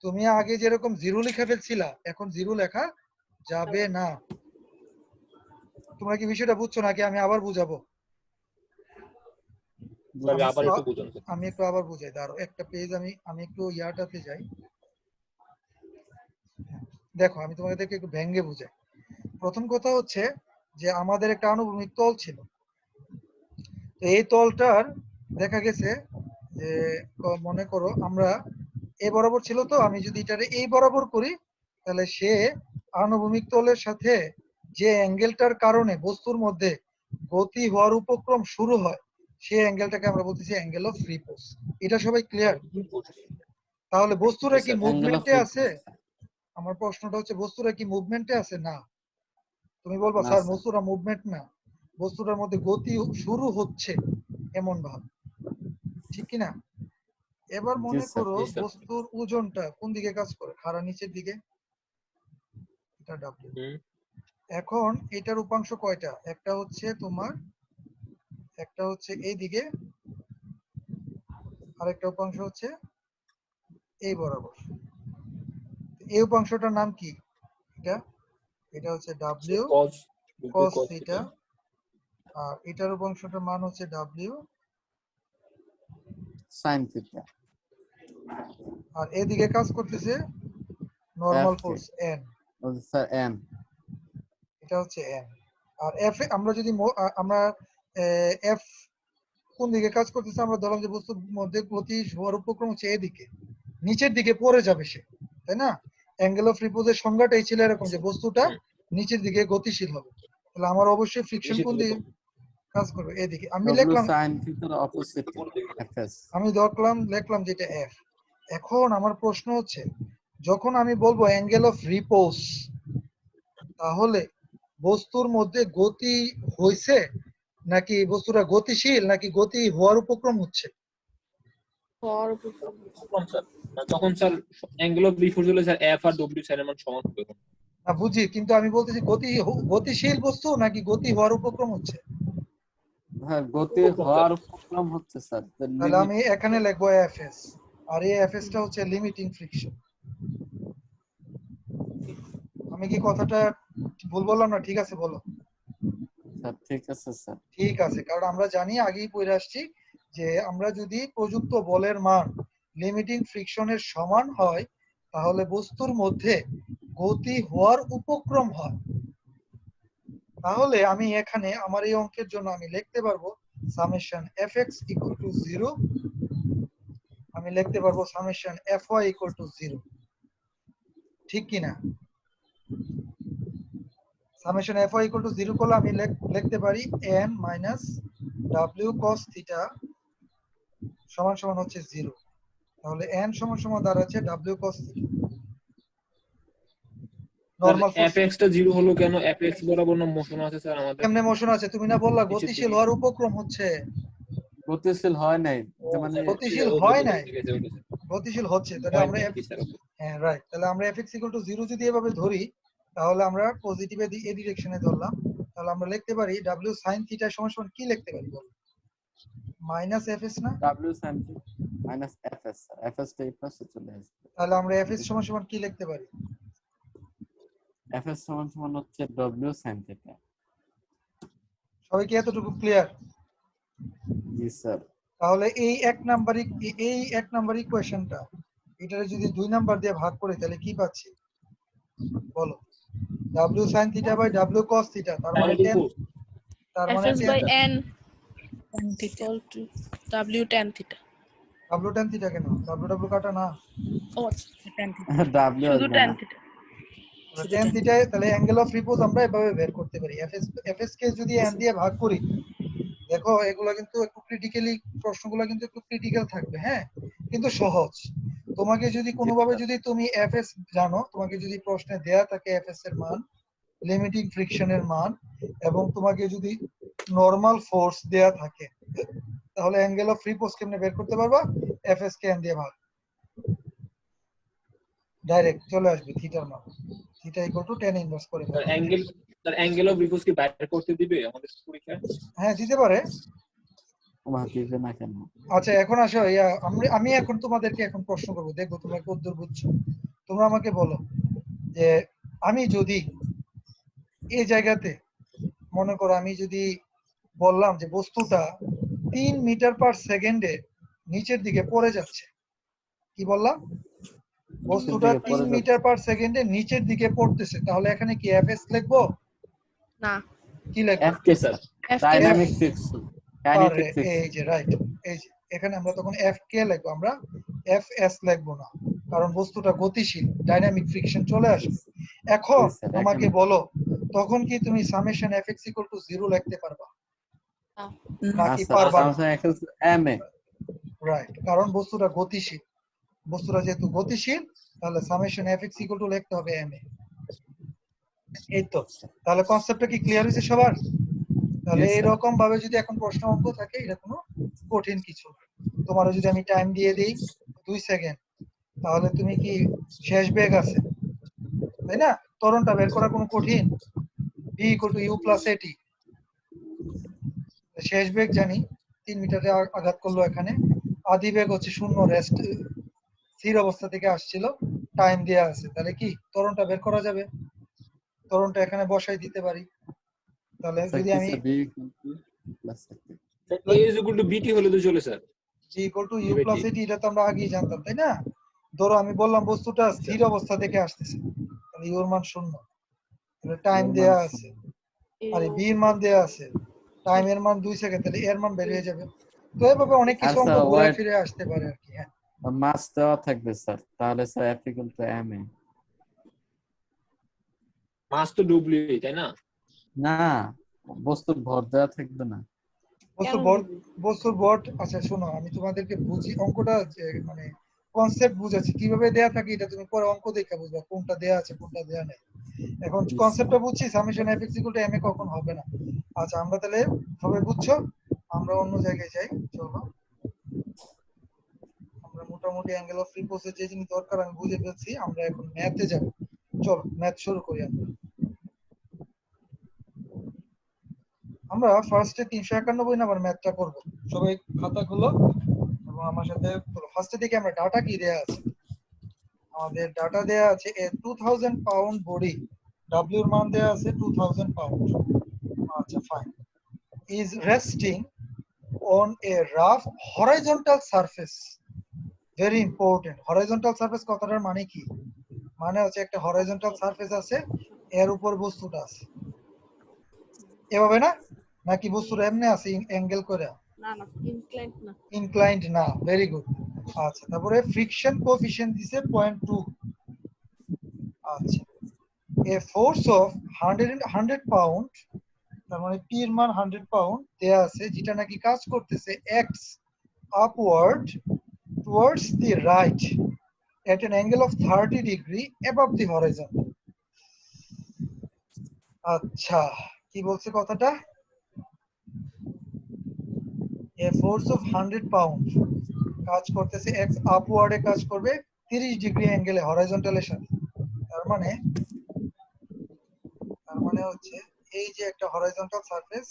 তুমি আগে যেরকম জিরো লিখে ফেলছিলা, এখন জিরো লেখা যাবে না। তোমরা কি বিষয়টা বুঝছো নাকি আমি আবার বুঝাবো? স্যার বুঝছি আবার স্যার। একটু বুঝুন স্যার। আমি একটু আবার বুঝাই, দাঁড়াও একটা পেজ, আমি একটু ইয়াটাতে যাই। দেখো আমি তোমাদেরকে একটু ভেঙ্গে বুঝাই। প্রথম কথা হচ্ছে যে আমাদের একটা আনুভূমিক তল ছিল, তো এই তলটার দেখা গেছে যে মনে করো আমরা এ বরাবর ছিল, তো আমি যদি এটারে এই বরাবর করি, তাহলে সে আনুভূমিক তলের সাথে যে অ্যাঙ্গেলটার কারণে বস্তুর মধ্যে গতি হওয়ার উপক্রম শুরু হয়, সেই অ্যাঙ্গেলটাকে আমরা বলতেছি অ্যাঙ্গেল অফ রিপোজ। এটা সবাই ক্লিয়ার? বুঝছি। তাহলে বস্তুরা Yes, কি sir. অ্যাঙ্গেল অফ মুভমেন্টে আছে? রিপোজ। আমার প্রশ্নটা হচ্ছে বস্তুরা কি মুভমেন্টে আছে? না। তুমি বলবা না স্যার স্যার। বস্তুরা মুভমেন্ট না, বস্তুটার মধ্যে গতি শুরু হচ্ছে এমন ভাব, ঠিক কি না? এবার জি মনে স্যার। করো জি স্যার। বস্তুর ওজনটা কোন দিকে কাজ করে? খাড়া নিচের দিকে, এটা ডাব্লিউ। হুম। এখন এটার উপাংশ কয়টা? একটা হচ্ছে তোমার, একটা হচ্ছে এই দিকে, আর একটা উপাংশ হচ্ছে এই বরাবর। এই উপাংশটার নাম কি? এটা এটা হচ্ছে ডাব্লিউ cos cos cos থিটা, আর এটার উপাংশটার মান হচ্ছে ডাব্লিউ সাইন থিটা। আর এদিকে কাজ করতেছে normal FK force n, sir n। এটা হচ্ছে n। আর f আমরা যদি আমরা f কোন দিকে কাজ করতেছে, আমরা ধরলাম যে বস্তুর মধ্যে গতি হওয়ার উপক্রম হচ্ছে এদিকে, নিচের দিকে পড়ে যাবে সে, তাই না? অ্যাঙ্গেল অফ রিপোজের সংজ্ঞাটাই ছিল এরকম যে বস্তুটা নিচের দিকে গতিশীল হবে, তাহলে আমার অবশ্যই ফ্রিকশন কোন দিকে কাজ করবে? এদিকে। আমি ডব্লিউ লিখলাম, সাইন থিটার অপোজিট FS। আমি লিখলাম যেটা f। এখন আমার প্রশ্ন হচ্ছে, যখন আমি বলবো অ্যাঙ্গেল অফ রিপোজ, তাহলে বস্তুর মধ্যে গতি হইছে নাকি বস্তুটা গতিশীল, নাকি গতি হওয়ার উপক্রম হচ্ছে? হওয়ার উপক্রম। স্যার তখন স্যার অ্যাঙ্গেল অফ রিপোজ হলে sir F R W sir এর মান সমান হবে। না বুঝি, কিন্তু আমি বলতেছি গতিশীল বস্তু নাকি গতি হওয়ার উপক্রম হচ্ছে? হ্যাঁ, গতি হওয়ার উপক্রম হচ্ছে স্যার। তাহলে আমি এখানে লিখবো এফএস, আর এই এফএস টা হচ্ছে লিমিটিং ফ্রিকশন। আমি কি কথাটা ভুল বললাম না? ঠিক আছে বলো। স্যার ঠিক আছে স্যার। ঠিক আছে, কারণ আমরা জানি, আগেই পড়ে আসছি যে আমরা যদি প্রযুক্ত বলের মান লিমিটিং ফ্রিকশনের সমান হয়, তাহলে বস্তুর মধ্যে গতি হওয়ার উপক্রম হয়। তাহলে আমি এখানে আমার এই অঙ্কের জন্য আমি লিখতে পারবো সামেশন fx ইকুয়াল টু 0, আমি লিখতে পারবো সামেশন fy ইকুয়াল টু 0, ঠিক কি না? সামেশন fy ইকুয়াল টু 0 করলে আমি লিখতে পারি n minus w cos theta সমান সমান হচ্ছে 0, তাহলে n সমান সমান দাঁড়াচ্ছে w cos theta. Normal force FX টা 0 হলো কেন? এফএক্স বরাবর না মোশন আছে স্যার আমাদের। কেমনে মোশন আছে? তুমি না বললা গতিশীল হওয়ার উপক্রম হচ্ছে? গতিশীল হয় নাই, মানে গতিশীল ওকে হয় ওকে নাই, ঠিক আছে, ওকে স্যার। গতিশীল হচ্ছে। তাহলে হয় আমরা নাকি স্যার? ওকে হ্যাঁ রাইট, তাহলে আমরা fx 0 যদি এভাবে ধরি, তাহলে আমরা পজিটিভ এই ডিরেকশনে ধরলাম, তাহলে আমরা লিখতে পারি w sin থিটা সমান সমান কি লিখতে পারি বলো? মাইনাস fs না? w sin minus FS। FS টা এই পাশে চলে আসবে। তাহলে আমরা fs সমান সমান কি লিখতে পারি? FS সমান সমান হচ্ছে w sin থিটা। সবাই কি এতটুকু ক্লিয়ার? জি স্যার। তাহলে এই এক নাম্বার ইকুয়েশনটা, এটারে যদি 2 নাম্বার দিয়ে ভাগ করি, তাহলে কি পাচ্ছি বলো? w sin theta by w cos theta, তার মানে 10, তার মানে FS 10, by n tan theta equal to W tan theta. W tan theta কেন ডাব্লিউ কাটা না ও আচ্ছা, tan theta। ডাব্লিউ শুধু আসবে tan না। theta। tan থিটা তাহলে অ্যাঙ্গেল অফ রিপোজ আমরা এভাবে বের করতে পারি এফএস কে যদি n দিয়ে ভাগ করি দেখো এগুলো কিন্তু একটু ক্রিটিক্যালি প্রশ্নগুলো কিন্তু একটু ক্রিটিক্যাল থাকবে হ্যাঁ কিন্তু সহজ তোমাকে যদি কোনোভাবে যদি তুমি এফএস জানো তোমাকে যদি প্রশ্নে দেয়া থাকে এফএস এর মান লিমিটিং ফ্রিকশনের মান এবং তোমাকে যদি নরমাল ফোর্স দেয়া থাকে তাহলে অ্যাঙ্গেল অফ রিপোজ কেমনে বের করতে পারবা এফএস কে n দিয়ে ভাগ ডাইরেক্ট চলে আসবে থিটার মান theta equal to tan inverse করে তার ফেলবে অ্যাঙ্গেল অফ রিপোজ কি বাইর করতে দিবে আমাদের পরীক্ষায়? হ্যাঁ দিতে পারে দিবে না কেন? আচ্ছা এখন আসো আমি এখন তোমাদেরকে এখন প্রশ্ন করবো দেখবো তোমরা কতদূর বুঝছো তোমরা আমাকে বলো যে আমি যদি এই জায়গাতে মনে করো আমি যদি বললাম যে বস্তুটা 3 মিটার পার সেকেন্ডে নিচের দিকে পড়ে যাচ্ছে কি বললাম বস্তুটা দিকে পড়ে 3 মিটার পার সেকেন্ডে নিচের দিকে পড়তেছে তাহলে এখানে কি এফএস লিখবো না, কি লিখবো এফ কে স্যার F কে ডাইনামিক ফ্রিকশন কাইনেটিক আরে ফ্রিকশন। এই যে রাইট এই যে এখানে আমরা তখন এফ কে লিখবো আমরা এফ এস লিখবো না কারণ বস্তুটা গতিশীল ডাইনামিক ফ্রিকশন চলে আসবে এখন জি স্যার, আমাকে এখন- বলো তখন কি তুমি summation F X equal to 0 লিখতে পারবা নাকি স্যার পারবা না সামসুং এক্সেল এম এ রাইট কারণ বস্তুটা গতিশীল বস্তুটা যেহেতু গতিশীল তাহলে summation F X equal two লিখতে হবে এম এ এই তো তাহলে কনসেপ্টটা কি ক্লিয়ার হয়েছে সবার তাহলে Yes, sir. এইরকম ভাবে যদি এখন প্রশ্ন অঙ্ক থাকে এটা কোনো কঠিন কিছু না। তোমারও যদি আমি টাইম দিয়ে দিই 2 সেকেন্ড তাহলে তুমি কি শেষ বেগ আছে তাই না ত্বরণটা বের করা কোনো কঠিন v = u + at শেষ বেগ জানি 3 মিটারে আঘাত করলো এখানে আদি বেগ হচ্ছে 0 রেস্ট স্থির অবস্থা থেকে আসছিল টাইম দেয়া আছে তাহলে কি ত্বরণটা বের করা যাবে ত্বরণটা এখানে বসাই দিতে পারি তাহলে স্যার যদি কি আমি sir B plus a is equal to bt হলে তো চলে স্যার g = u + at এটা তো আমরা আগেই জানতাম তাই না ধরো আমি বললাম বস্তুটা স্থির অবস্থা থেকে আসতেছে তাহলে u এর মান 0 তাহলে টাইম দেয়া আছে আর b এর মান দেয়া আছে টাইম এর মান 2 সেকেন্ড তাহলে এর মান বের হয়ে যাবে তো এভাবে অনেক কিছু অঙ্ক আচ্ছা, ঘুরে wait. ফিরে আসতে পারে আর কি হ্যাঁ মাস দেওয়া থাকবে স্যার তাহলে sir F equal to M A mass তো ডব্লিউ তাই না? না বস্তুর ভর দেওয়া থাকবে না। বস্তুর বট আচ্ছা শোনো আমি তোমাদেরকে বুঝি অঙ্কটা মানে কনসেপ্ট বুঝাচ্ছি কিভাবে দেয়া থাকে এটা তুমি পরে অঙ্ক দেখে বুঝবা কোনটা দেয়া আছে কোনটা দেয়া নেই এখন কনসেপ্টটা বুঝছি summation F X equal to M A কখন হবে না আচ্ছা আমরা তাহলে সবাই বুঝছো আমরা অন্য জায়গায় যাই চলো আমরা মোটামুটি অ্যাঙ্গেল অফ রিপোজের যে জিনিস দরকার আমি বুঝে ফেলছি আমরা এখন ম্যাথে যাব চলো ম্যাথ শুরু করি আমরা ফার্স্টে 391 নাম্বার ম্যাথটা করব সবাই খাতা খুলো এবং আমার সাথে ফার্স্টে দেখি আমরা ডাটা কি দেয়া আছে আমাদের ডাটা দেয়া আছে এ 2000 পাউন্ড বডি w এর মান দেয়া আছে 2000 পাউন্ড আচ্ছা fine is resting on a rough horizontal surface very important horizontal surface কথাটার মানে কি মানে হচ্ছে একটা horizontal surface আছে এর উপর বস্তুটা আছে এভাবে না নাকি বস্তুটা এমনি আছে অ্যাঙ্গেল করে না না ইনক্লাইন্ড না inclined না ভেরি গুড আচ্ছা তারপরে ফ্রিকশন কোএফিশিয়েন্ট দিছে 0.2 আচ্ছা a force of 100 পাউন্ড তার মানে p এর মান 100 পাউন্ড দেয়া আছে যেটা নাকি কাজ করতেছে x upward towards the right at an angle of 30 degree above the horizon আচ্ছা কি বলছে কথাটা a force of 100 পাউন্ড কাজ করতেছে x আপওয়ার্ডে কাজ করবে 30 ডিগ্রি অ্যাঙ্গেলে হরাইজন্টালের সাথে তার মানে হচ্ছে এই যে একটা হরাইজন্টাল সারফেস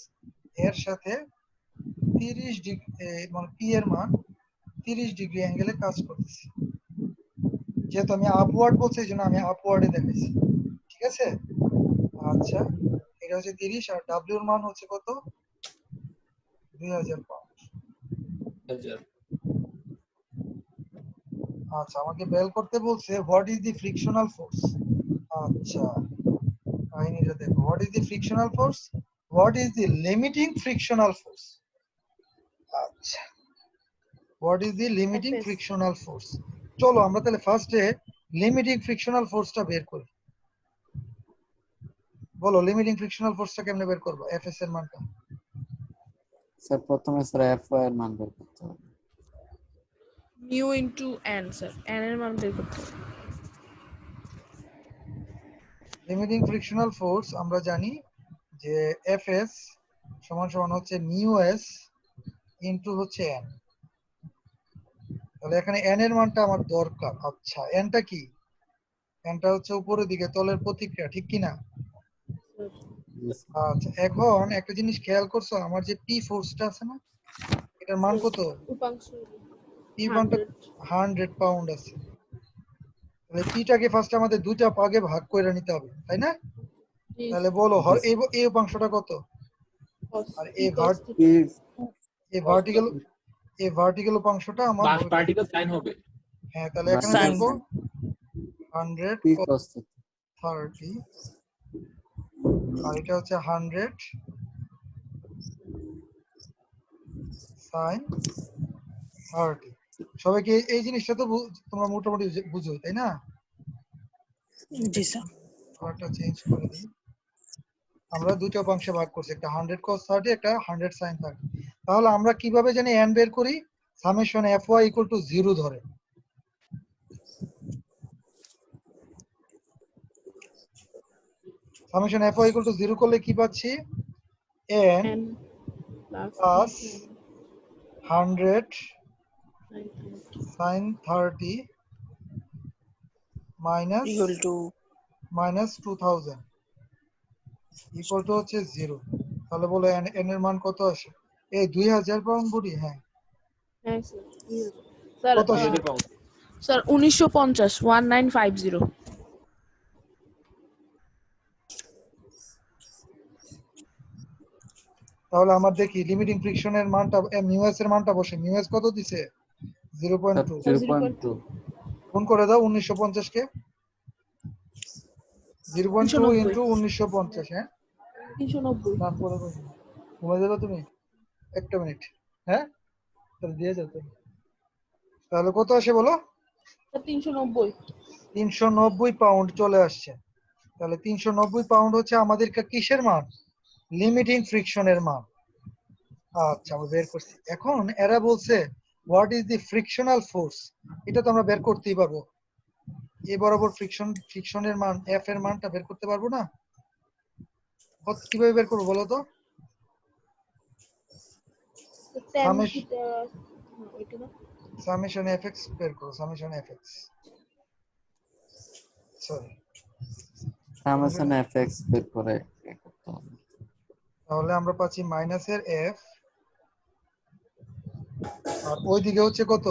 এর সাথে 30 ডিগ্রি মানে p এর মান 30 ডিগ্রি অ্যাঙ্গেলে কাজ করতেছে যেহেতু আমি আপওয়ার্ড বলছি এই জন্য আমি আপওয়ার্ডে দেখাইছি ঠিক আছে আচ্ছা এটা হচ্ছে 30 আর w এর মান হচ্ছে কত 2000 পাউন্ড আচ্ছা আমাকে বের করতে বলছে what is the frictional force আচ্ছা কাহিনীটা দেখো what is the frictional force what is the limiting frictional force আচ্ছা what is the limiting FS frictional force. চলো আমরা তাহলে ফার্স্টে লিমিটিং ফ্রিকশনাল ফোর্সটা বের করি। বলো লিমিটিং ফ্রিকশনাল ফোর্সটা কেমনে বের করবো, এফএস এর মানটা? স্যার প্রথমে স্যার Fy এর মান বের করতে হবে। mu into n sir, n এর মান বের করতে হবে। লিমিটিং ফ্রিকশনাল ফোর্স আমরা জানি যে এফএস সমান সমান হচ্ছে মিউ এস ইনটু হচ্ছে এন। তাহলে এখানে এন এর মানটা আমার দরকার। আচ্ছা এনটা কি? এনটা হচ্ছে উপরের দিকে তলের প্রতিক্রিয়া, ঠিক কি না? জি স্যার। আচ্ছা এখন একটা জিনিস খেয়াল করছো, আমার যে পি ফোর্সটা আছে না, এটার মান কত? উপাংশ পি মানটা 100 পাউন্ড আছে। তাহলে পিটাকে ফার্স্ট আমাদের দুইটা ভাগে ভাগ করে নিতে হবে, তাই না? তাহলে বলো জি এই স্যার। এই উপাংশটা কত? আর এই P ভার্টিক্যাল উপাংশটা আমার বাস হবে কত? পার্টিকেল সাইন হবে। হ্যাঁ তাহলে Sin। এখানে লিখবো 100 P cos theta। 30 আর এটা হচ্ছে 100 sin 30। সবাইকে এই জিনিসটা তো তোমরা মোটামুটি বুঝো, তাই না? জি স্যার। কালারটা চেঞ্জ করে দিই। আমরা দুটো অংশে ভাগ করছি, একটা 100 cos 30 একটা 100 sin 30। তাহলে আমরা কিভাবে জানি n বের করি? সামেশন fy ইকুয়াল টু 0 ধরে। সামেশন fy ইকুয়াল টু 0 করলে কি পাচ্ছি? n n plus plus 100 sin 30 minus equal to minus 2000 equal to হচ্ছে 0। তাহলে বলো n এর মান কত আসে? এই 2000 পাউন্ড বডি। হ্যাঁ হ্যাঁ স্যার, স্যার কত আসে? 2000 পাউন্ড। স্যার 1950 1950। তাহলে আমার দেখি লিমিটিং ফ্রিকশনের মানটা মিউএস এর মানটা বসে। মিউএস কত দিছে? স্যার 0.2। 0.2। গুণ করে দাও 1950 কে। 0.2 ইনটু 1950। হ্যাঁ 390 নাম করে দাও। ঘুমাই যাবে তুমি? একটা মিনিট। হ্যাঁ তাহলে দিয়ে যাও তুমি। তাহলে কত আসে বলো? স্যার 390। 390 পাউন্ড চলে আসছে। তাহলে 390 পাউন্ড হচ্ছে আমাদের কিসের মান? লিমিটিং ফ্রিকশনের মান। আচ্ছা আমরা বের করছি। এখন এরা বলছে what is the frictional force, এটা তো আমরা বের করতেই পারবো। এ বরাবর ফ্রিকশনের মান এফ এর মানটা বের করতে পারবো না? কিভাবে বের করবো বলো তো? tan সামেশ থিটা ওইটা না? সামেশন এফএক্স বের করো, summation FX. Sorry summation fx বের করে এ করতে হবে। তাহলে আমরা পাচ্ছি মাইনাসের এফ আর ওইদিকে হচ্ছে কত?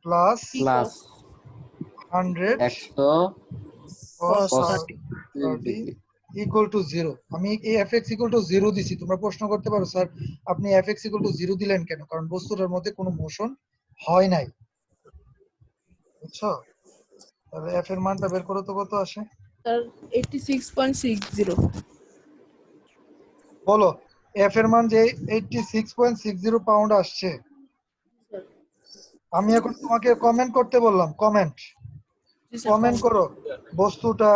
Plus p plus cos 100 cos cos 30 130 30 equal to 0। আমি এই fx ইকুয়াল টু 0 দিছি। তোমরা প্রশ্ন করতে পারো স্যার আপনি fx ইকুয়াল টু 0 দিলেন কেন? কারণ বস্তুটার মধ্যে কোনো মোশন হয় নাই, বুঝছো? তাহলে f এর মানটা বের করো তো কত আসে? স্যার 86.60। বলো f এর মান যে 86.60 পাউন্ড আসছে। আমি এখন তোমাকে কমেন্ট করতে বললাম, কমেন্ট জি স্যার, কমেন্ট করো বস্তুটা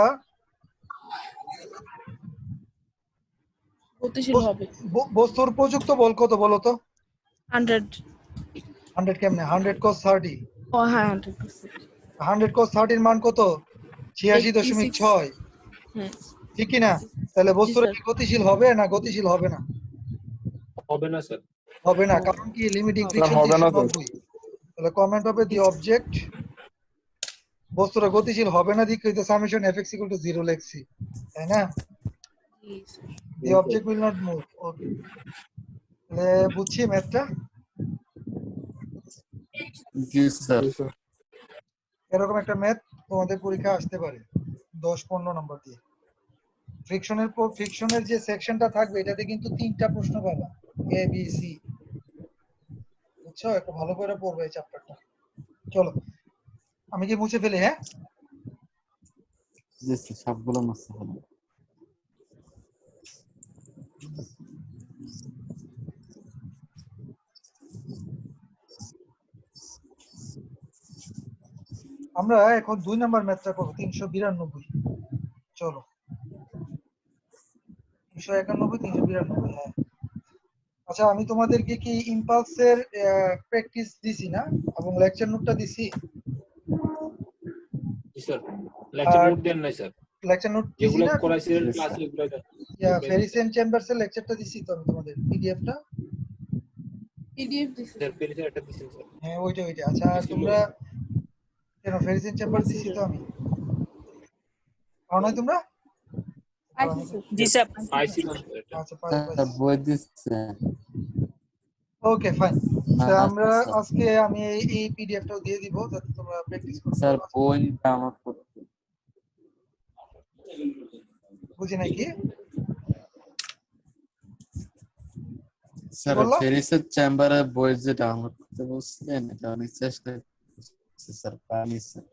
গতিশীল হবে। বস্তুর প্রযুক্ত বল কত বলো তো? 100। 100 কেমনে? 100 cos 30। ও হ্যাঁ 100%। 100 cos 30 এর মান কত? 86.6। হ্যাঁ ঠিক কি না? তাহলে জি বস্তুটা স্যার। কি গতিশীল হবে না গতিশীল হবে না? হবে না স্যার। হবে না, কারণ কি লিমিটিং হবে। ফ্রিকশন হবে না তো। 390। তাহলে কমেন্ট হবে দি অবজেক্ট বস্তুটা গতিশীল হবে না দিক হইতে সামেশন fx ইকুয়াল টু 0 লিখছি, তাই না? জি sir. The object will not move. Okay তাহলে বুঝছি ম্যাথটা। জি স্যার। এরকম একটা ম্যাথ তোমাদের পরীক্ষা আসতে পারে 10-15 নম্বর দিয়ে। ফ্রিকশনের যে সেকশনটা থাকবে এটাতে কিন্তু 3টা প্রশ্ন পাবা, এ বি সি। বুঝছো? একটু ভালো করে পড়বে এই চ্যাপ্টারটা। চলো আমি কি মুছে ফেলি? হ্যাঁ জি স্যার সবগুলো মুছতে হবে। আমরা এখন 2 নাম্বার ম্যাথটা করব 392। চলো 391 392। হ্যাঁ আচ্ছা, আমি তোমাদেরকে কি ইম্পালসের প্র্যাকটিস দিছি না এবং লেকচার নোটটা দিছি? জি স্যার, লেকচার আর নোট দেন নাই স্যার, লেকচার নোট দিছি যেগুলো না? করাইছিলেন Yes, ক্লাসে sir. এগুলো দেন। ফেরিসেন চেম্বারসের লেকচারটা দিছি তো আমি তোমাদের পিডিএফটা। পিডিএফ দিছি স্যার পেরিসের একটা দিছেন স্যার। হ্যাঁ ওইটা। আচ্ছা আর দিছিল। তোমরা কেন ফেরিসেন চেম্বার দিছি তো আমি, পাও নাই তোমরা? আইছি স্যার। জি স্যার। পাইছিলাম স্যার এটা। আচ্ছা স্যার বই দিচ্ছে ওকে ফাইন। আমরা আচ্ছা আজকে আমি এই পিডিএফটাও দিয়ে দিব যাতে তোমরা প্র্যাকটিস করতে স্যার পারো। বই ডাউনলোড করতে বুঝি নাই কি স্যার বললা? ফেরিসের চেম্বারে বই যে ডাউনলোড করতে বলছিলেন এটা আমি চেষ্টা করছি স্যার, পাইনি স্যার।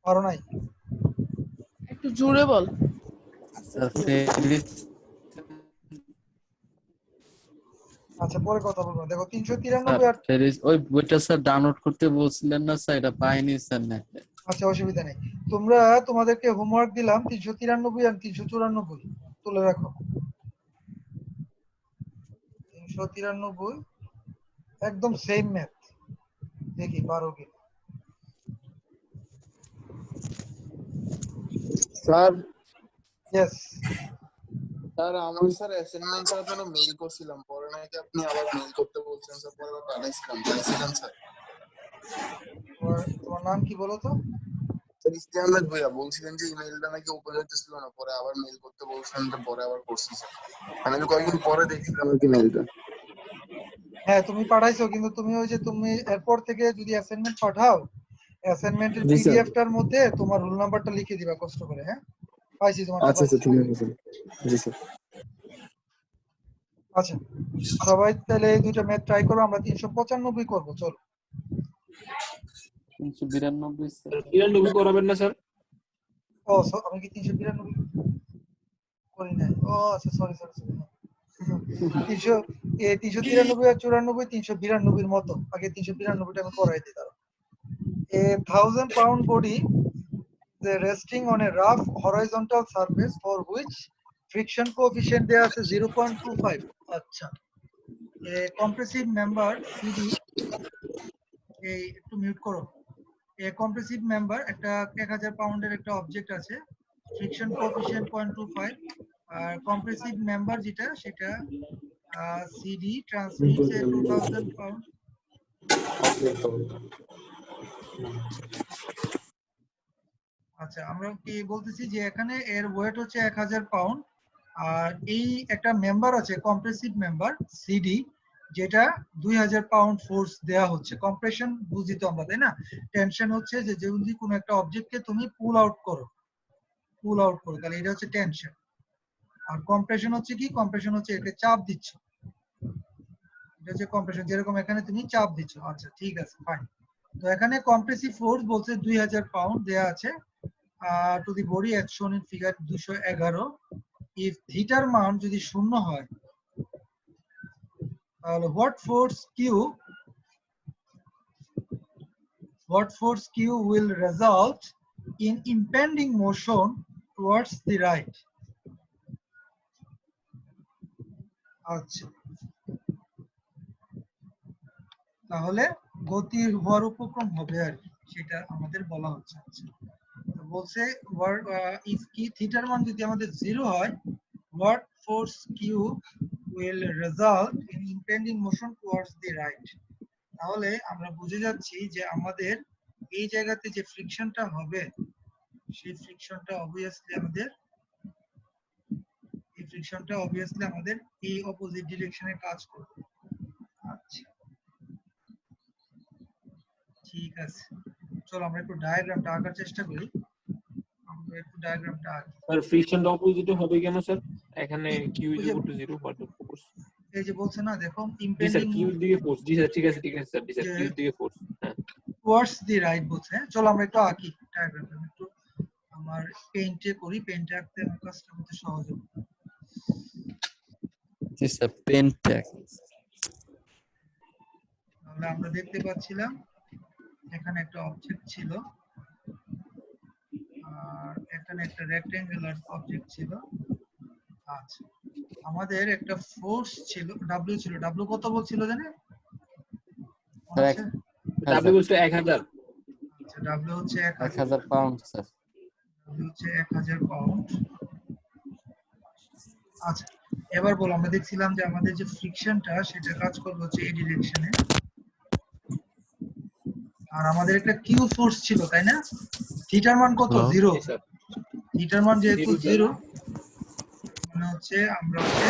পারো নাই? একটু জোরে বল। স্যার ফেরিস আচ্ছা পরে কথা বলবো। দেখো স্যার 393 আর ফেরিস ওই বইটা স্যার ডাউনলোড করতে বলছিলেন না স্যার, এটা পাইনি স্যার নেটে। আচ্ছা অসুবিধা নেই। তোমরা তোমাদেরকে হোমওয়ার্ক দিলাম 393 আর 394 তুলে রাখো। 393 একদম সেম ম্যাথ, দেখি পারো কি। স্যার ইয়েস স্যার আমি স্যার অ্যাসাইনমেন্টের জন্য মেইল করছিলাম, পরে নাকি আপনি আবার মেইল করতে বলছেন স্যার, পরে আবার পাঠাইছিলাম স্যার। তোমার নাম কি বলো তো? স্যার ইস্তি আহমেদ ভাইয়া বলছিলেন যে ইমেইলটা নাকি ওপেন হচ্ছিল না, পরে আবার মেইল করতে বলছেন, তো পরে আবার করছি স্যার। আমি কয়েকদিন পরে দেখছিলাম আর কি মেইলটা। হ্যাঁ তুমি পাঠাইছো, কিন্তু তুমি ওই যে তুমি এরপর থেকে যদি অ্যাসাইনমেন্ট পাঠাও, অ্যাসাইনমেন্টের জি স্যার। পিডিএফটার মধ্যে তোমার রোল নাম্বারটা লিখে দিবা কষ্ট করে। হ্যাঁ পাইছি তোমারটা আচ্ছা পাইছি। স্যার, ঠিক আছে স্যার। জি স্যার। আচ্ছা সবাই তাহলে এই দুইটা ম্যাথ ট্রাই করো, আমরা 395 করবো। চলো 392 স্যার। 93 করাবেন না স্যার? ও আমি কি 392 করি নাই? ও আচ্ছা সরি 393 আর 94 392 মতো। আগে 392টা আমি করাই দিই। দাঁড়াও। A 1000 pound body resting on a rough horizontal surface for which friction coefficient দেয়া আছে 0.25। আচ্ছা a compressive member CD, এই একটু মিউট করো। a compressive member একটা 1000 পাউন্ডের একটা অবজেক্ট আছে, ফ্রিকশন কোএফিশিয়েন্ট 0.25, আর কম্প্রেসিভ মেম্বার যেটা সেটা CD ট্রান্সমিটস এ 2000 পাউন্ড। আচ্ছা আমরা কি বলতেছি যে এখানে এর ওয়েট হচ্ছে 1000 পাউন্ড, আর এই একটা মেম্বার আছে কম্প্রেসিভ মেম্বার সিডি, যেটা 2000 পাউন্ড ফোর্স দেয়া হচ্ছে। কম্প্রেশন বুঝি তো আমরা, তাই না? টেনশন হচ্ছে যে যদি কোনো একটা অবজেক্টকে তুমি পুল আউট করো তাহলে এটা হচ্ছে টেনশন। আর কম্প্রেশন হচ্ছে কি? কম্প্রেশন হচ্ছে একে চাপ দিচ্ছ, এটা হচ্ছে কম্প্রেশন, যেরকম এখানে তুমি চাপ দিচ্ছ। আচ্ছা ঠিক আছে ফাইন। তো এখানে কম্প্রেসিভ ফোর্স বলছে 2000 পাউন্ড দেয়া আছে to the body as shown in figure 211। if থিটার মান যদি শূন্য হয় তাহলে what force q will result in impending motion towards the right। আচ্ছা তাহলে গতি হওয়ার উপক্রম হবে আর কি, সেটা আমাদের বলা হচ্ছে। আচ্ছা বলছে if কি থিটার মান যদি আমাদের 0 হয়, what force q will result in impending motion towards the right। তাহলে আমরা বুঝে যাচ্ছি যে আমাদের এই জায়গাতে যে ফ্রিকশনটা হবে, সেই ফ্রিকশনটা অবভিয়াসলি আমাদের এই অপোজিট ডিরেকশনে কাজ করবে। আচ্ছা ঠিক আছে, চলো আমরা একটু ডায়াগ্রামটা আঁকার চেষ্টা করি। স্যার ফ্রিকশনটা অপোজিটে হবে কেন স্যার? এখানে q = 0 বাট ফোর্স। এই যে বলছে না দেখো জি স্যার, ইম্পেন্ডিং q এর দিকে ফোর্স। জি স্যার ঠিক আছে স্যার, জি স্যার q এর দিকে ফোর্স। হ্যাঁ টুয়ার্ডস দি রাইট বলছে। চলো আমরা একটু আঁকি ডায়াগ্রামটা। একটু আমার পেইন্টে করি, পেইন্টে আঁকতে আমার কাজটা করতে সহজ হবে। জি স্যার পেন ট্যাগ। তাহলে আমরা দেখতে পাচ্ছিলাম এখানে একটা অবজেক্ট ছিল, আর এখানে একটা রেক্টেঙ্গুলার অবজেক্ট ছিল। আচ্ছা, আমাদের একটা ফোর্স ছিল, ডাব্লিউ ছিল। ডাব্লিউ কত বলছিল জানে? মনে আছে? ডাব্লিউ বলছে 1000। আচ্ছা, ডাব্লিউ হচ্ছে 1000। 1000 পাউন্ড স্যার। ডাব্লিউ হচ্ছে 1000 পাউন্ড। আচ্ছা, এবার বল, আমরা দেখছিলাম যে আমাদের যে ফ্রিকশনটা সেটা কাজ করবে হচ্ছে এই ডিরেকশনে, আর আমাদের একটা কিউ ফোর্স ছিল, তাই না? থিটার মান কত? হ্যাঁ। 0। জি স্যার। থিটার মান যেহেতু Zero, sir. 0, মানে হচ্ছে আমরা হচ্ছে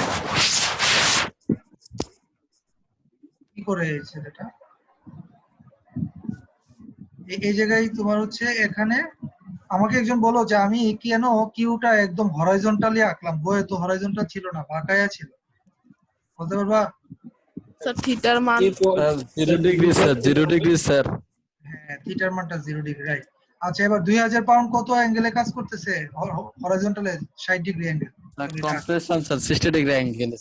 কি করে সেটা এই জায়গায় তোমার হচ্ছে এখানে আমাকে একজন বলো যে আমি কেন কিউটা একদম হরাইজন্টালি আঁকলাম, বইয়ে তো হরাইজন্টাল ছিল না, বাঁকায়া ছিল, বলতে পারবা? স্যার থিটার মান এরপর 0 ডিগ্রি স্যার, 0 ডিগ্রি স্যার। হ্যাঁ, থিটার মানটা 0 ডিগ্রি, রাইট। আচ্ছা, এবার 2000 পাউন্ড কত অ্যাঙ্গেলে কাজ করতেছে? হরাইজন্টালে 60 degree angle. Compression sir 60 degree angle.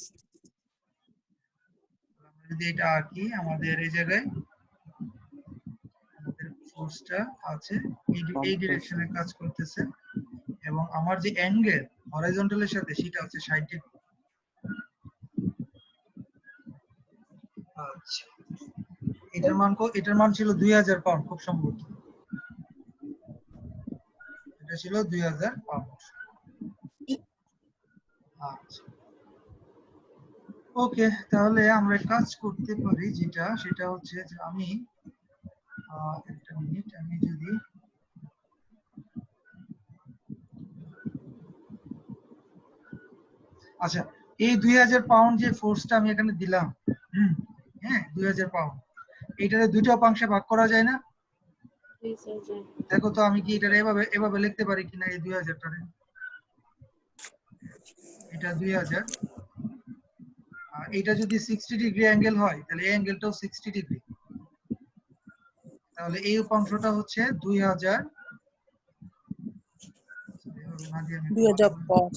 যদি এটা আঁকি, আমাদের এই জায়গায় আমাদের ফোর্সটা আছে এই ডিরেকশনে কাজ করতেছে, এবং আমার যে অ্যাঙ্গেল হরাইজন্টালের সাথে সেটা হচ্ছে 60 ডিগ্রি। আচ্ছা, এটার মান ছিল 2000 পাউন্ড খুব সম্ভবত। এটা ছিল 2000 পাউন্ড। আচ্ছা, ওকে, তাহলে আমরা কাজ করতে পারি সেটা হচ্ছে যে আমি একটা মিনিট, আমি যদি আচ্ছা, এই 2000 পাউন্ড যে ফোর্সটা আমি এখানে দিলাম, হ্যাঁ 2000 পাউন্ড, এটারে দুইটা অংশে ভাগ করা যায় না? দেখো তো আমি কি এটা এভাবে লিখতে পারি কিনা, এই 2000 টারে, এটা 2000, আর এটা যদি 60 ডিগ্রি অ্যাঙ্গেল হয় তাহলে এই অ্যাঙ্গেলটাও 60 ডিগ্রি, তাহলে এই অংশটা হচ্ছে 2000, এভাবে না দিয়ে আমি 2000 cos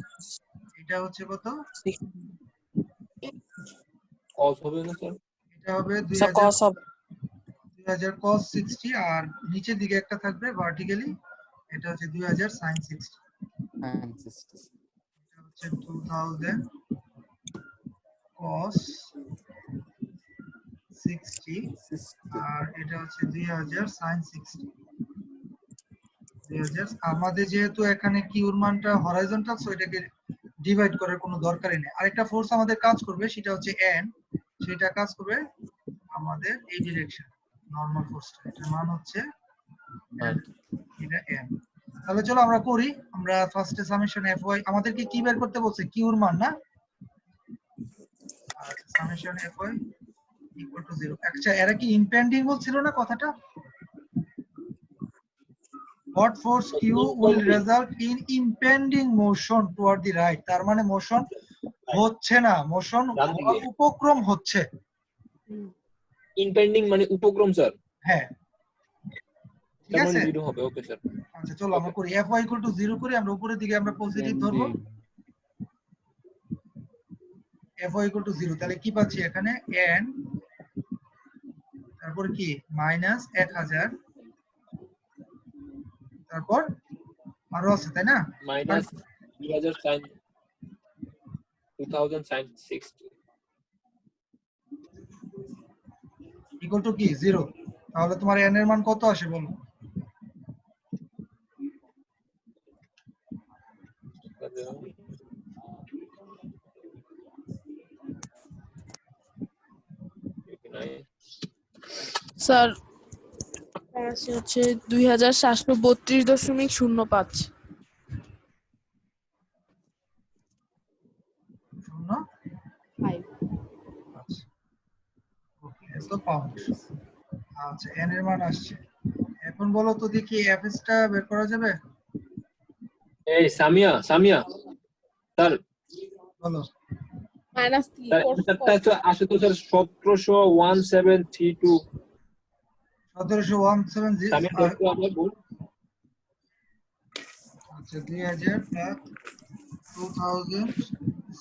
এটা হচ্ছে কত? cos হবে না স্যার? এটা হবে স্যার cos হবে 2000 cos 60, আর নিচের দিকে একটা থাকবে ভার্টিক্যালি, এটা হচ্ছে 2000 sin 60। এটা হচ্ছে 2000 cos 60, আর এটা হচ্ছে 2000 sin 60। 2000, আমাদের যেহেতু এখানে কিউর মানটা হরাইজন্টাল, সো এটাকে ডিভাইড করার কোনো দরকারই নেই। আরেকটা ফোর্স আমাদের কাজ করবে, সেটা হচ্ছে n, সেটা কাজ করবে আমাদের এই ডিরেকশন, নরমাল ফোর্সটা, এটার মান হচ্ছে এটা n। তাহলে চলো আমরা করি। আমরা ফার্স্টে সামেশন fy, আমাদেরকে কি বের করতে বলছে? কিউর মান না? আর সামেশন fy ইকুয়াল টু 0। আচ্ছা, এরা কি ইম্পেন্ডিং বলছিল না কথাটা? What force Q will result in impending motion toward the right? তার মানে মোশন হচ্ছে না, মোশন উপক্রম হচ্ছে। ইম্পেন্ডিং মানে উপক্রম স্যার। হ্যাঁ, ঠিক তার আছে। মানে 0 হবে। Okay sir. আচ্ছা, চলো আমরা করি। Fy equal to 0 করি, আমরা উপরের দিকে আমরা পজিটিভ ধরবো। Fy equal to 0, তাহলে কি পাচ্ছি এখানে? n, তারপর কি মাইনাস 1000, তারপর আরো আছে, তাই না? মাইনাস 2000 sin 60 ইকুয়াল টু কি 0। তাহলে তোমার n এর মান কত আসে বলো? স্যার আসে হচ্ছে 2732.05। শূন্য, আচ্ছা, ওকে, এত পাউন্ড। আচ্ছা, n এর মান আসছে। এখন বলো তো দেখি fs টা বের করা যাবে? এই সামিয়া স্যার বলো। মাইনাস স্যার এটা আসে তো স্যার 1732। 1770। সামিয়া দেখো আমরা বল। আচ্ছা, 2000 প্লাস 2000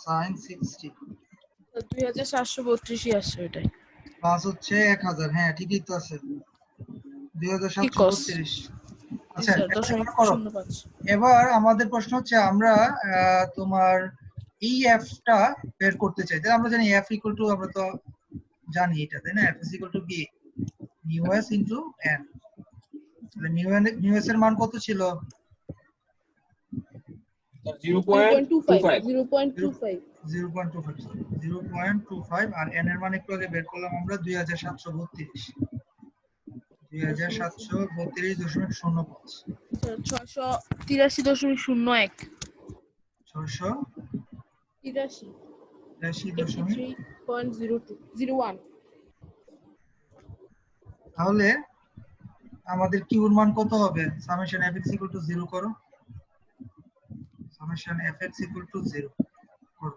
sin 60 2732 আসছে ওইটাই। প্লাস হচ্ছে 1000, হ্যাঁ ঠিকই তো আছে, কি cos? 2732। আচ্ছা স্যার এবার 0.05 এবার আমাদের প্রশ্ন হচ্ছে আমরা তোমার এই এফটা বের করতে চাই, তাই আমরা জানি এফ ইকুয়াল টু, আমরা তো জানি এটা, তাই না? এফ ইজ ইকুয়াল টু কি মিউ এস ইনটু এন। তাহলে মিউ এস এর মান কত ছিল? 0.25 0.25 0.25 আর এন এর মান একটু আগে বের করলাম আমরা 2732 2732.05 স্যার 683.01 683.01। 83.02 তাহলে আমাদের কিউর মান কত হবে? Summation F X equal to 0 করো, summation F X equal to 0 করো।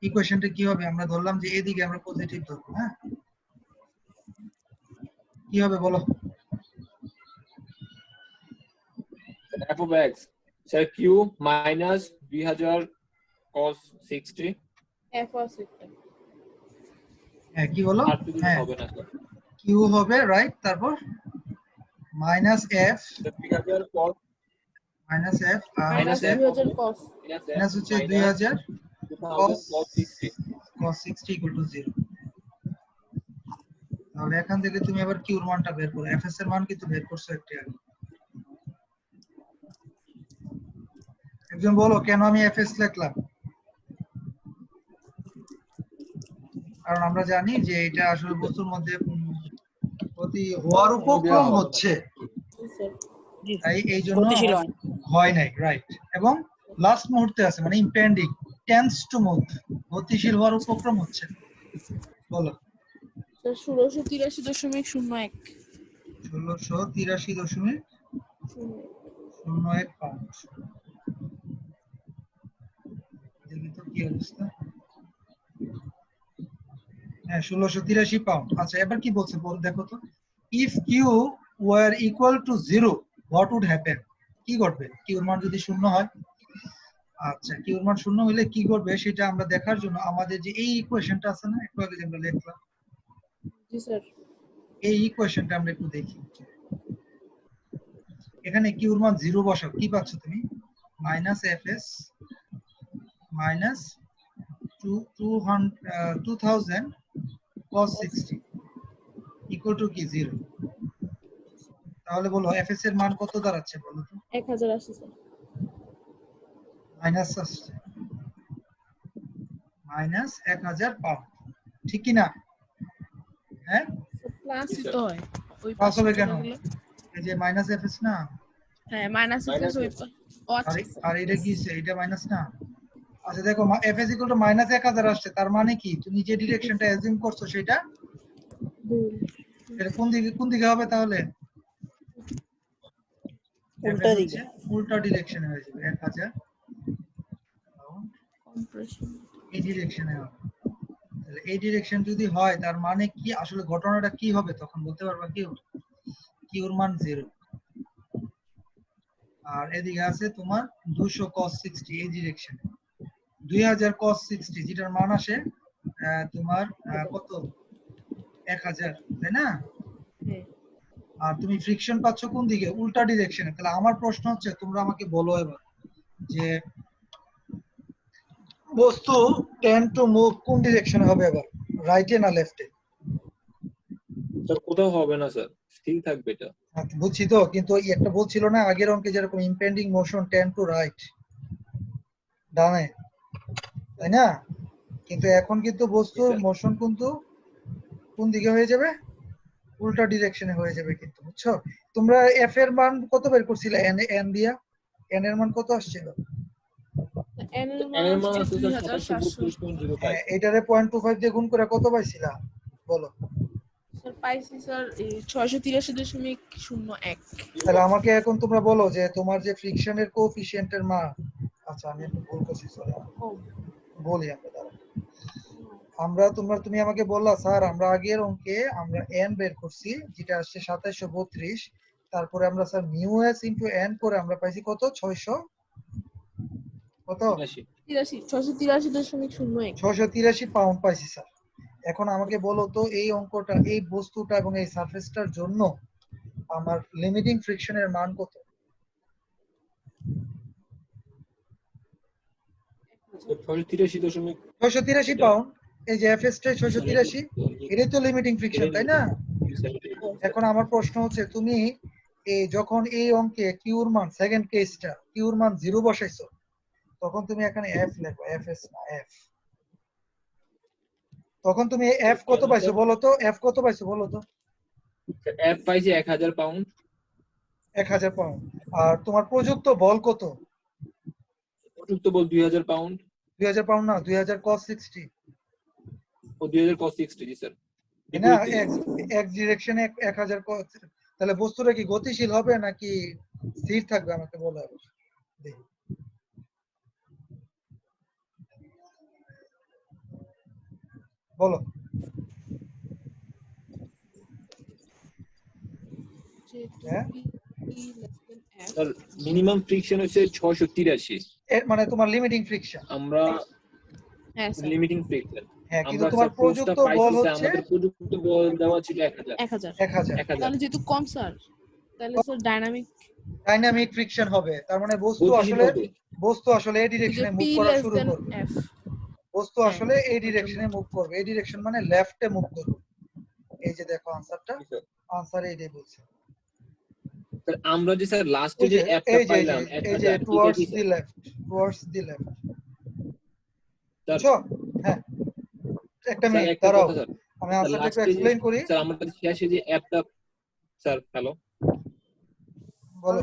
ইকুয়েশনটা কি হবে? আমরা ধরলাম যে এদিকে আমরা পজিটিভ ধরবো, হ্যাঁ? কি হবে বলো? f of x sir q minus 2000 cos 60 f of 60 হ্যাঁ কি বলো? আর কিছু হ্যাঁ হবে না স্যার কিউ হবে, রাইট। তারপর minus F, 2000 cos minus F minus হচ্ছে 2000 cos মাইনাস হচ্ছে 2000 cos 60 cos 60 ইকুয়াল টু 0। তাহলে এখান থেকে তুমি আবার কিউর মানটা বের করো, এফএস এর মান কিন্তু বের করছো একটু আগে। একজন বলো কেন আমি এফএস লিখলাম? কারণ আমরা জানি যে এটা আসলে বস্তুর মধ্যে প্রতি হওয়ার উপক্রম হচ্ছে, স্যার জি তাই এই জন্য গতিশীল হয়। হয় নাই, রাইট। এবং লাস্ট মুহূর্তে আছে, মানে ইম্পেন্ডিং, টেন্স টু মুভ, গতিশীল হওয়ার উপক্রম হচ্ছে। বলো। Sir 1683.01 1683.01 pound. দেখি তো কি অবস্থা। হ্যাঁ 1683 পাউন্ড। আচ্ছা এবার কি বলছে বল, দেখো তো। If Q were equal to 0 what would happen? কি ঘটবে কিউর মান যদি শূন্য হয়? আচ্ছা কিউর মান শূন্য হলে কি ঘটবে সেটা আমরা দেখার জন্য আমাদের যে এই ইকুয়েশনটা আছে না, একটু আগে যে আমরা লিখলাম, জি স্যার এই ইকুয়েশনটা আমরা একটু দেখি। এখানে কিউর মান 0 বসাও, কি পাচ্ছ তুমি? Minus FS minus 2000 cos 60 equal to কি 0। তাহলে বলো এফএস এর মান কত দাঁড়াচ্ছে বলো তো? 1000 আসছে স্যার মাইনাস আসছে, মাইনাস 1000 পাউন্ড, ঠিক কি না? হ্যাঁ প্লাস তো হয় ওই প্লাস পাশে হবে চলে কেন? গেলে। এই যে মাইনাস এফএস না, হ্যাঁ মাইনাস প্লাস ওই ও আর আচ্ছা স্যার আর এটা কি এটা মাইনাস না? আচ্ছা দেখো এফএস ইকুয়াল টু মাইনাস 1000 আসছে, তার মানে কি তুমি যে ডিরেকশনটা অ্যাজিউম করছো সেটা এটা কোন দিকে হবে তাহলে? উল্টা দিকে। উল্টা ডিরেকশনে হয়ে যাবে 1000 কম্প্রেশন এই ডিরেকশনে হবে। তাহলে এই ডিরেকশন যদি হয় তার মানে কি আসলে ঘটনাটা কি হবে তখন বলতে পারবা কি? কিউর মান 0 আর এদিকে আছে তোমার 200 cos 60 এই ডিরেকশনে, 2000 cos 60 যেটার মান আসে তোমার কত 1000, তাই না? হ্যাঁ আর তুমি ফ্রিকশন পাচ্ছ কোন দিকে? উল্টা ডিরেকশনে। তাহলে আমার প্রশ্ন হচ্ছে তোমরা আমাকে বলো এবার যে বস্তু টেন্ড টু মুভ কোন ডিরেকশনে হবে এবার, রাইটে না লেফটে? স্যার কোথাও হবে না স্যার, স্থির থাকবে এটা। বুঝছি তো, কিন্তু ওই একটা বলছিল না আগের অঙ্কে যেরকম impending motion tend two right, ডানে, তাই না? কিন্তু এখন কিন্তু বস্তুর মোশন কিন্তু কোন দিকে হয়ে যাবে? উল্টা ডিরেকশনে হয়ে যাবে কিন্তু, বুঝছো? তোমরা এফ এর মান কত বের করছিলে? এন দিয়া এন এর মান কত আসছিল? এন এর এর মান মান হচ্ছে আছে স্যার 2732.05 হ্যাঁ এটারে 0.25 দিয়ে গুণ করে কত পাইছিলা বলো? স্যার পাইছি স্যার 683.01 তাহলে আমাকে এখন তোমরা বলো যে তোমার যে ফ্রিকশনের কোএফিসিয়েন্টের মান, আচ্ছা আমি একটু ভুল করছি, সরি বলি আমরা দাঁড়াও। তুমি আমাকে বললা স্যার আমরা আগের অঙ্কে আমরা n বের করছি যেটা আসছে 2732, তারপরে আমরা sir mu S into n করে আমরা পাইছি কত 600 কত 683.01 683 পাউন্ড পাইছি স্যার। এখন আমাকে বলো তো এই অঙ্কটা, এই বস্তুটা এবং এই সারফেসটার জন্য আমার লিমিটিং ফ্রিকশনের মান কত? 683.683 683 পাউন্ড, এই যে এফএস টা 683, এটাই তো লিমিটিং ফ্রিকশন, তাই না? এখন আমার প্রশ্ন হচ্ছে, তুমি এই যখন এই অঙ্কে কিউর মান, সেকেন্ড কেসটা কিউর মান 0 বসাইছো, তখন তুমি এখানে এফ লেখো, এফএস না এফ। তখন তুমি এফ কত পাইছো বলো তো, এফ কত পাইছো বলো তো? এফ পাইছি 1000 পাউন্ড। 1000 পাউন্ড। আর তোমার প্রযুক্ত বল কত? প্রযুক্ত বল 2000 পাউন্ড। 2000 পাউন্ড না, 2000 cos 60, ও 2000 cos 60 জি স্যার। তাই না? এক ডিরেকশনে 1000 cos, তাহলে বস্তুটা কি গতিশীল হবে নাকি স্থির থাকবে আমাকে বলো এবার। দেখি। বলো। হ্যাঁ? স্যার মিনিমাম ফ্রিকশন হচ্ছে 683, মানে তোমার লিমিটিং ফ্রিকশন। আমরা হ্যাঁ স্যার লিমিটিং ফ্রিকশন। হ্যাঁ, কিন্তু আমরা তোমার স্যার প্রযুক্ত প্রযুক্ত বল বল হচ্ছে আমাদের প্রযুক্ত বল দেওয়া ছিল 1000। 1000। 1000। 1000 তাহলে যেহেতু কম স্যার, তাহলে স্যার ডাইনামিক ডাইনামিক ফ্রিকশন হবে, তার মানে বস্তু গতিশীল আসলে হবে। এই ডিরেকশনে মুভ পি করা লেস শুরু দেন করবে। এফ। বস্তু আসলে এই ডিরেকশনে মুভ করবে, এই ডিরেকশন মানে লেফটে মুভ করবে। এই যে দেখো আনসারটা, আনসার এইটাই বলছে। স্যার আমরা যে স্যার লাস্টে এই যে যে অ্যাপটা এই যে পাইলাম এই যে 1000 এটা টুয়ার্ডস কি the sir? Left, towards the left. Sir বুঝছো? হ্যাঁ, একটা স্যার মিনিট একটা দাঁড়াও, কথা স্যার, আমি আনসারটা একটু লাস্টে যে এক্সপ্লেইন করি। স্যার আমাদের শেষে যে অ্যাপটা, স্যার হ্যালো বলো।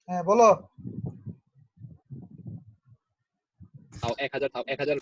হ্যাঁ বলো। তাও 1000 তাও 1000